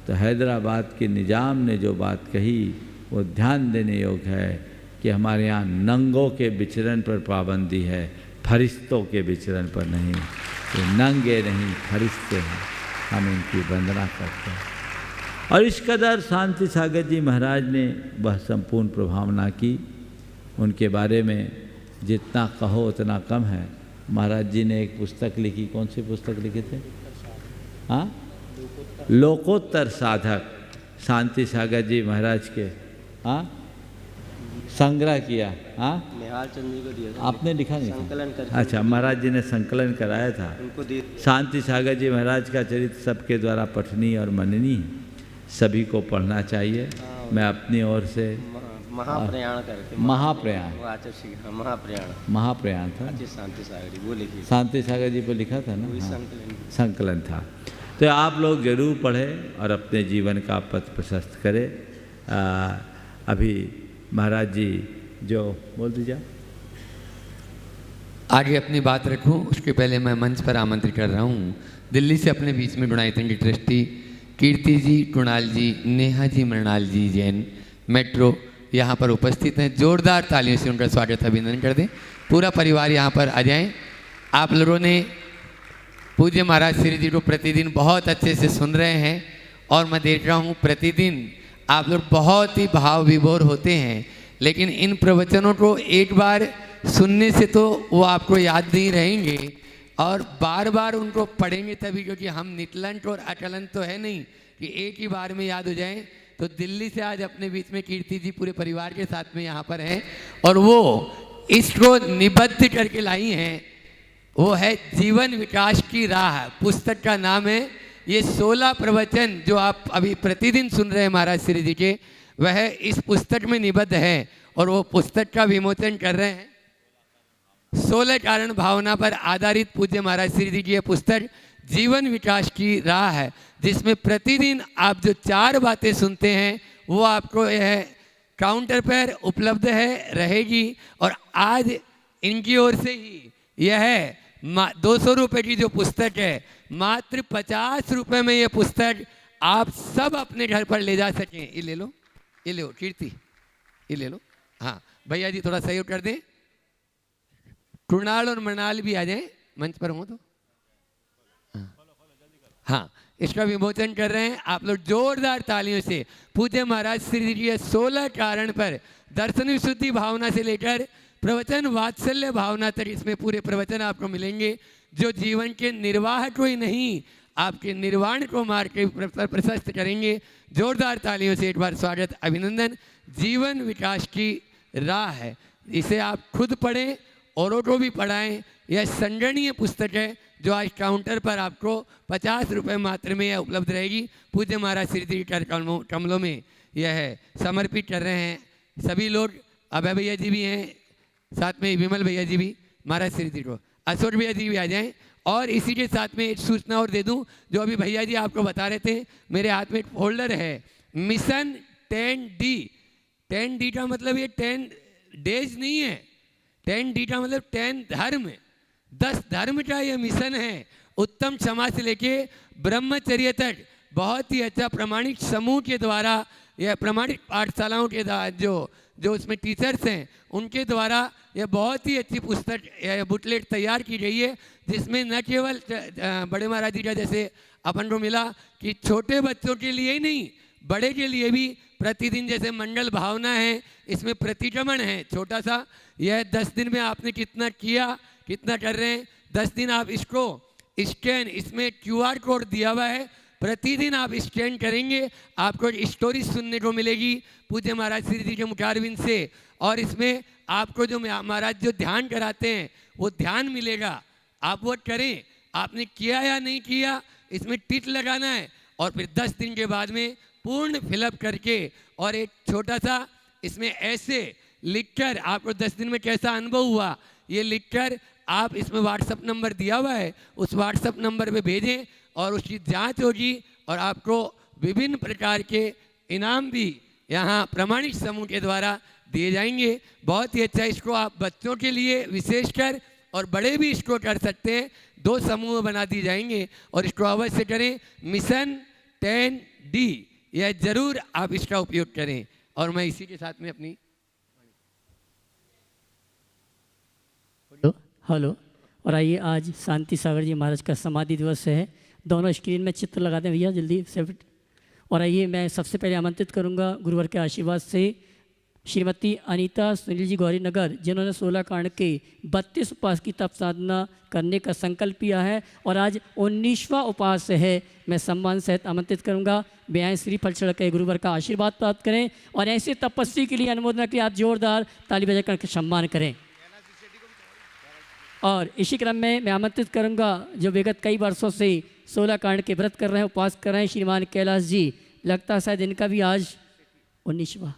तो हैदराबाद के निजाम ने जो बात कही वो ध्यान देने योग्य है कि हमारे यहाँ नंगों के विचरण पर पाबंदी है, फरिश्तों के विचरण पर नहीं। ये नंगे नहीं, फरिश्ते हैं, हम इनकी वंदना करते हैं। और इस कदर शांति सागर जी महाराज ने वह संपूर्ण प्रभावना की। उनके बारे में जितना कहो उतना कम है। महाराज जी ने एक पुस्तक लिखी, कौन सी पुस्तक लिखे थे? हाँ, लोकोत्तर साधक, शांति सागर जी महाराज के हाँ संग्रह किया। हाँ, निहाल चंद जी को दिया था। आपने लिखा नहीं? संकलन कर, अच्छा, महाराज जी ने संकलन कराया था। उनको दिए। शांति सागर जी महाराज का चरित्र सबके द्वारा पठनीय और मननीय है, सभी को पढ़ना चाहिए। मैं अपनी ओर से महाप्रयाण करके, महाप्रयाण, महाप्रयाण था, शांति सागर जी वो लिखी, शांति सागर जी पर लिखा था ना। हाँ, संकलन था। तो आप लोग जरूर पढ़ें और अपने जीवन का पथ प्रशस्त करें। अभी महाराज जी जो बोल दीजिए, आगे अपनी बात रखूं उसके पहले मैं मंच पर आमंत्रित कर रहा हूं दिल्ली से अपने बीच में डोनाइथन की ट्रस्टी कीर्ति जी, टुणाल जी, नेहा जी, मृणाल जी जैन मेट्रो यहाँ पर उपस्थित हैं। जोरदार तालियों से उनका स्वागत अभिनंदन कर दें। पूरा परिवार यहाँ पर आ जाएं। आप लोगों ने पूज्य महाराज श्री जी को प्रतिदिन बहुत अच्छे से सुन रहे हैं और मैं देख रहा हूँ प्रतिदिन आप लोग बहुत ही भाव विभोर होते हैं, लेकिन इन प्रवचनों को एक बार सुनने से तो वो आपको याद नहीं रहेंगे और बार बार उनको पढ़ेंगे तभी, क्योंकि हम नितलंट और अचलंत तो है नहीं कि एक ही बार में याद हो जाएं। तो दिल्ली से आज अपने बीच में कीर्ति जी पूरे परिवार के साथ में यहाँ पर हैं और वो इसको निबद्ध करके लाई हैं। वो है जीवन विकास की राह, पुस्तक का नाम है। ये 16 प्रवचन जो आप अभी प्रतिदिन सुन रहे हैं महाराज श्री जी के, वह इस पुस्तक में निबद्ध है और वो पुस्तक का विमोचन कर रहे हैं। 16 कारण भावना पर आधारित पूज्य महाराज श्री जी की यह पुस्तक जीवन विकास की राह है, जिसमें प्रतिदिन आप जो 4 बातें सुनते हैं वो आपको यह काउंटर पर उपलब्ध है रहेगी। और आज इनकी ओर से ही यह 200 रुपये की जो पुस्तक है, मात्र 50 रुपये में ये पुस्तक आप सब अपने घर पर ले जा सकें। ये ले लो, ये ले लो कीर्ति, ये ले लो। हाँ भैया जी थोड़ा सहयोग कर दें। टुणाल और मृणाल भी आ जाएं मंच पर हो तो। हाँ, इसका विमोचन कर रहे हैं आप लोग जोरदार तालियों से। पूज्य महाराज श्री जी 16 कारण पर दर्शन विशुद्धि भावना से लेकर प्रवचन वात्सल्य भावना तक इसमें पूरे प्रवचन आपको मिलेंगे, जो जीवन के निर्वाह को ही नहीं आपके निर्वाण को मार के प्रशस्त करेंगे। जोरदार तालियों से एक बार स्वागत अभिनंदन। जीवन विकास की राह है, इसे आप खुद पढ़ें, औरों को भी पढ़ाएं। यह संगणनीय पुस्तक है जो आज काउंटर पर आपको 50 रुपये मात्र में यह उपलब्ध रहेगी। पूज्य महाराज श्री जी के कमलों में यह समर्पित कर रहे हैं सभी लोग। अभय भैया जी भी हैं साथ में, विमल भैया जी भी महाराज श्री जी को, अशोक भैया जी भी आ जाएं। और इसी के साथ में एक सूचना और दे दूं, जो अभी भैया जी आपको बता रहे थे, मेरे हाथ में एक फोल्डर है मिशन 10D 10 डीटा मतलब ये 10 डेज नहीं है, 10 डीटा मतलब 10 धर्म, 10 धर्म का ये मिशन है। उत्तम क्षमा से लेके ब्रह्मचर्य तक बहुत ही अच्छा प्रामाणिक समूह के द्वारा, यह प्रामाणिक पाठशालाओं के जो उसमें टीचर्स हैं उनके द्वारा यह बहुत ही अच्छी पुस्तक बुकलेट तैयार की गई है, जिसमें न केवल बड़े महाराज जी का जैसे अपन को मिला कि छोटे बच्चों के लिए ही नहीं, बड़े के लिए भी प्रतिदिन जैसे मंडल भावना है, इसमें प्रतिक्रमण है छोटा सा। यह 10 दिन में आपने कितना किया, कितना कर रहे हैं, 10 दिन आप इसको स्कैन, इसमें QR कोड दिया हुआ है, प्रतिदिन आप स्कैन करेंगे, आपको स्टोरी सुनने को मिलेगी पूज्य महाराज श्री जी के मुखारविंद से। और इसमें आपको जो महाराज जो ध्यान कराते हैं वो ध्यान मिलेगा, आप वो करें। आपने किया या नहीं किया इसमें टिक लगाना है, और फिर 10 दिन के बाद में पूर्ण फिलअप करके और एक छोटा सा इसमें ऐसे लिखकर आपको 10 दिन में कैसा अनुभव हुआ ये लिखकर आप इसमें व्हाट्सअप नंबर दिया हुआ है, उस व्हाट्सअप नंबर पे भेजें और उसकी जांच होगी और आपको विभिन्न प्रकार के इनाम भी यहाँ प्रामाणिक समूह के द्वारा दिए जाएंगे। बहुत ही अच्छा, इसको आप बच्चों के लिए विशेषकर और बड़े भी इसको कर सकते हैं, 2 समूह बना दिए जाएंगे और इसको अवश्य करें। मिशन 10D, यह जरूर आप इसका उपयोग करें। और मैं इसी के साथ में अपनी हेलो, और आइए आज शांति सागर जी महाराज का समाधि दिवस है। दोनों स्क्रीन में चित्र लगा दें भैया जल्दी से। और आइए मैं सबसे पहले आमंत्रित करूंगा गुरुवर के आशीर्वाद से श्रीमती अनीता सुनील जी गौरी नगर, जिन्होंने 16 कांड के 32 उपास की तप साधना करने का संकल्प किया है और आज 19वां उपास है। मैं सम्मान सहित आमंत्रित करूंगा, बेआई श्रीफल चढ़ के गुरुवर का आशीर्वाद प्राप्त करें और ऐसे तपस्वी के लिए अनुमोदन के लिए आप जोरदार ताली बजा करके सम्मान करें। और इसी क्रम में मैं आमंत्रित करूंगा जो विगत कई वर्षों से 16 कांड के व्रत कर रहे हैं, उपवास कर रहे हैं, श्रीमान कैलाश जी, लगता है शायद इनका भी आज 19वां।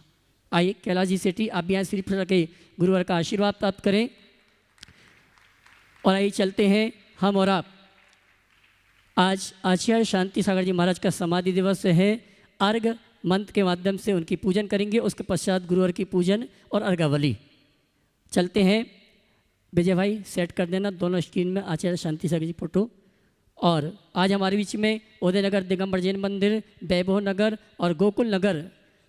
आइए कैलाश जी सेठी, आप भी यहाँ श्री के गुरुवर का आशीर्वाद प्राप्त करें। और आइए चलते हैं हम और आप। आज आचार्य शांति सागर जी महाराज का समाधि दिवस है। अर्घ मंत्र के माध्यम से उनकी पूजन करेंगे, उसके पश्चात गुरुवर की पूजन और अर्घावली। चलते हैं, विजय भाई सेट कर देना दोनों स्क्रीन में आचार्य शांति सागर जी फोटो। और आज हमारे बीच में उदय नगर दिगंबर जैन मंदिर, वैभव नगर और गोकुल नगर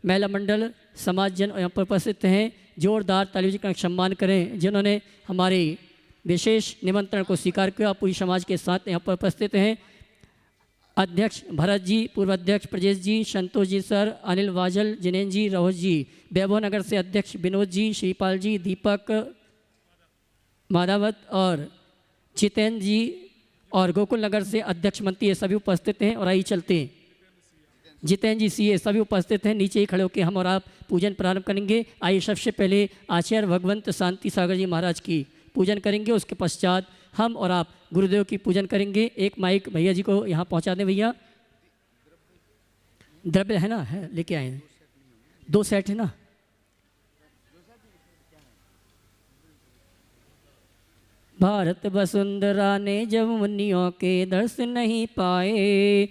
महिला मंडल समाज जन यहाँ पर उपस्थित हैं। जोरदार ताली का सम्मान करें जिन्होंने हमारे विशेष निमंत्रण को स्वीकार किया। पूरी समाज के साथ यहाँ पर उपस्थित हैं अध्यक्ष भरत जी, पूर्व अध्यक्ष प्रजेश जी, संतोष जी सर, अनिल वाजल, जिनेन जी, रोहत जी, वैभव नगर से अध्यक्ष विनोद जी, श्रीपाल जी, दीपक माधवत और जितेंद्र जी, और गोकुल नगर से अध्यक्ष मंत्री, ये सभी उपस्थित हैं। और आइए चलते हैं, जितेंद्र जी सी, ये सभी उपस्थित हैं। नीचे ही खड़े होकर हम और आप पूजन प्रारंभ करेंगे। आइए सबसे पहले आचार्य भगवंत शांति सागर जी महाराज की पूजन करेंगे, उसके पश्चात हम और आप गुरुदेव की पूजन करेंगे। एक माइक भैया जी को यहाँ पहुँचा दें भैया। द्रव्य है ना, है लेके आए हैं, 2 सेट है ना। भारत वसुंधरा ने जब मुनियों के दर्शन नहीं पाए,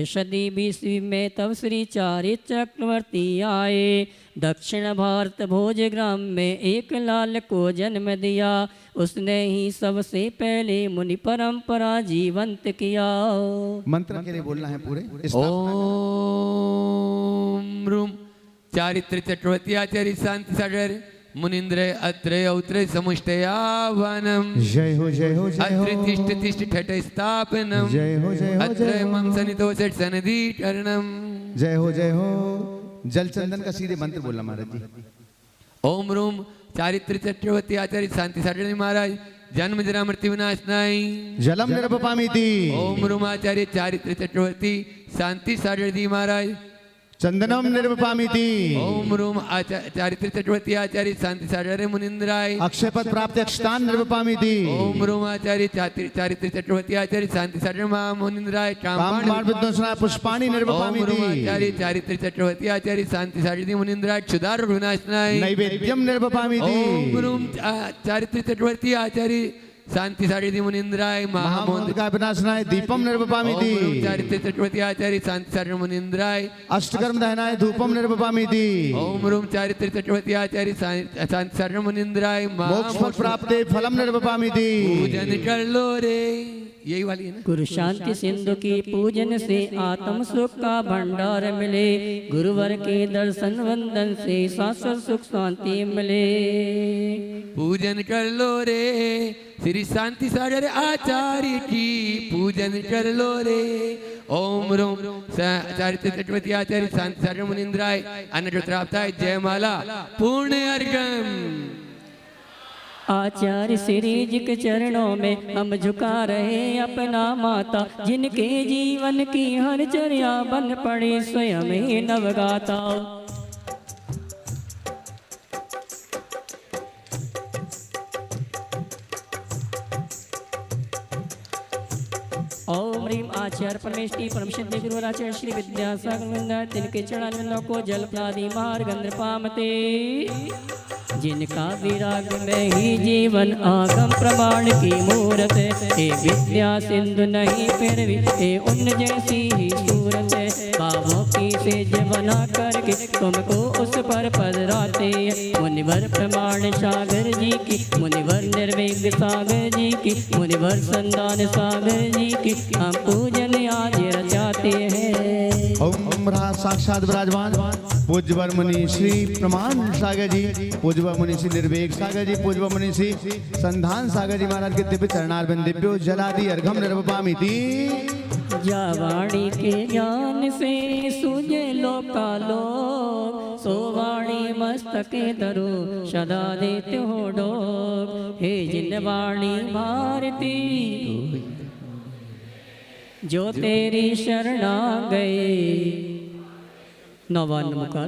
सदी बीसवीं में तब श्री चारित चक्रवर्ती आए। दक्षिण भारत भोजग्राम में एक लाल को जन्म दिया, उसने ही सबसे पहले मुनि परंपरा जीवंत किया। मंत्र के लिए बोलना है पूरे। ओम रूम चारित्र चक्रवर्ती आचार्य शांति सागर मुनिंद्र अत्रे औत्रे समुष्टयावनम। जय हो जय हो जय हो। अत्रे तिष्ठ तिष्ठ ठट स्थापनम। जय हो जय हो अत्रे मम सनितो सेठ सनदी करणम। जय हो जय हो। जल चंदन का सीधे मंत्र बोलना महाराज जी। ओम रूम चारित्र चक्रवर्ती आचार्य शांति सागर महाराज जन्म जरा मृत्यु विनाशनाय जलम निरपपामिति। ओम रूम आचार्य चारित्र चक्रवर्ती शांति सागर जी महाराज चंदनम निर्वपामिति। ओम रूम चारित्र चक्रवर्ती आचार्य शांति सागर मुनिंद्राय अक्षय पद प्राप्त अक्षतान निर्वपामिति। ओम रूम आचार्य चारित्र चक्रवर्ती आचार्य शांति सागर मुनिंद्राय कामबाण विद्वंसना पुष्पाणि निर्वपामिति। ओम रूम आचार्य चारित्र चक्रवर्ती आचार्य शांति सागर मुनिंद्राय क्षुधार विनाशनाय नैवेद्यम निर्वपामिति। ओम रूम चारित्र चक्रवर्ती आचार्य शांति सारिधि मुनीन्द्राय महामोद का विनाशनाय दीपम निर्वपामिति चारित्र चक्रवर्ती आचार्य शांति सारिधि मुनीन्द्राय अष्टकर्म दहनाय धूपम निर्वपामिति ओम रूम चारित्र चक्रवर्ती आचार्य शांति सारिधि मुनीन्द्राय मोक्ष फल प्राप्ते फलम निर्वपामिति पूजन कर लो रे, यही वाली है ना। गुरु शांति सिंधु की पूजन से आत्म सुख का भंडार मिले, गुरुवर के दर्शन वंदन से शाश्वत सुख शांति मिले। पूजन कर लो रे श्री शांति सागर आचार्य की, पूजन कर लो रे। ओम रोम चारित्र चक्रवर्ती आचार्य शांति सागर मुनीन्द्राय अन्नजोत्राप्ताय जयमाला पूर्ण अर्घम। आचार्य श्री जी के चरणों में हम झुका रहे अपना माता, जिनके जीवन की हर चर्या बन पड़े स्वयं ही नवगाता। ओम ह्रीम आचार्य परमेष्टि परम सिद्धि गुरुवराचार्य श्री विद्यासागर तिनके चरणों को जल प्लादि मार गंध पामते, जिनका विराग में ही जीवन आगम प्रमाण की मूरत है। हे विद्या सिंधु नहीं फिर भी हे उन जैसी ही सूरत है। बाबों की सेज बना करके तुमको उस पर पधराते, मुनिवर प्रमाण सागर जी की, मुनिवर निर्विघ्न सागर जी की, मुनिवर संदान सागर जी की हम पूजन आज रचाते हैं। ओम रहा साक्षात विराजमान पूज्यवर मुनि श्री प्रमाण सागर जी, पूज्यवर मुनि श्री निर्वेग सागर जी, पूज्यवर मुनि श्री संधान सागर जी महाराज के दिव्य चरणारविंद दिव्यो जलादि अर्घम निर्वपामिति। जावाणी के ज्ञान से सूझे लोकालो, सोवाणी मस्तके धरो सदा देते हो डोक। हे जिनवाणी भारती जो तेरी शरणा गए, नवान मुखार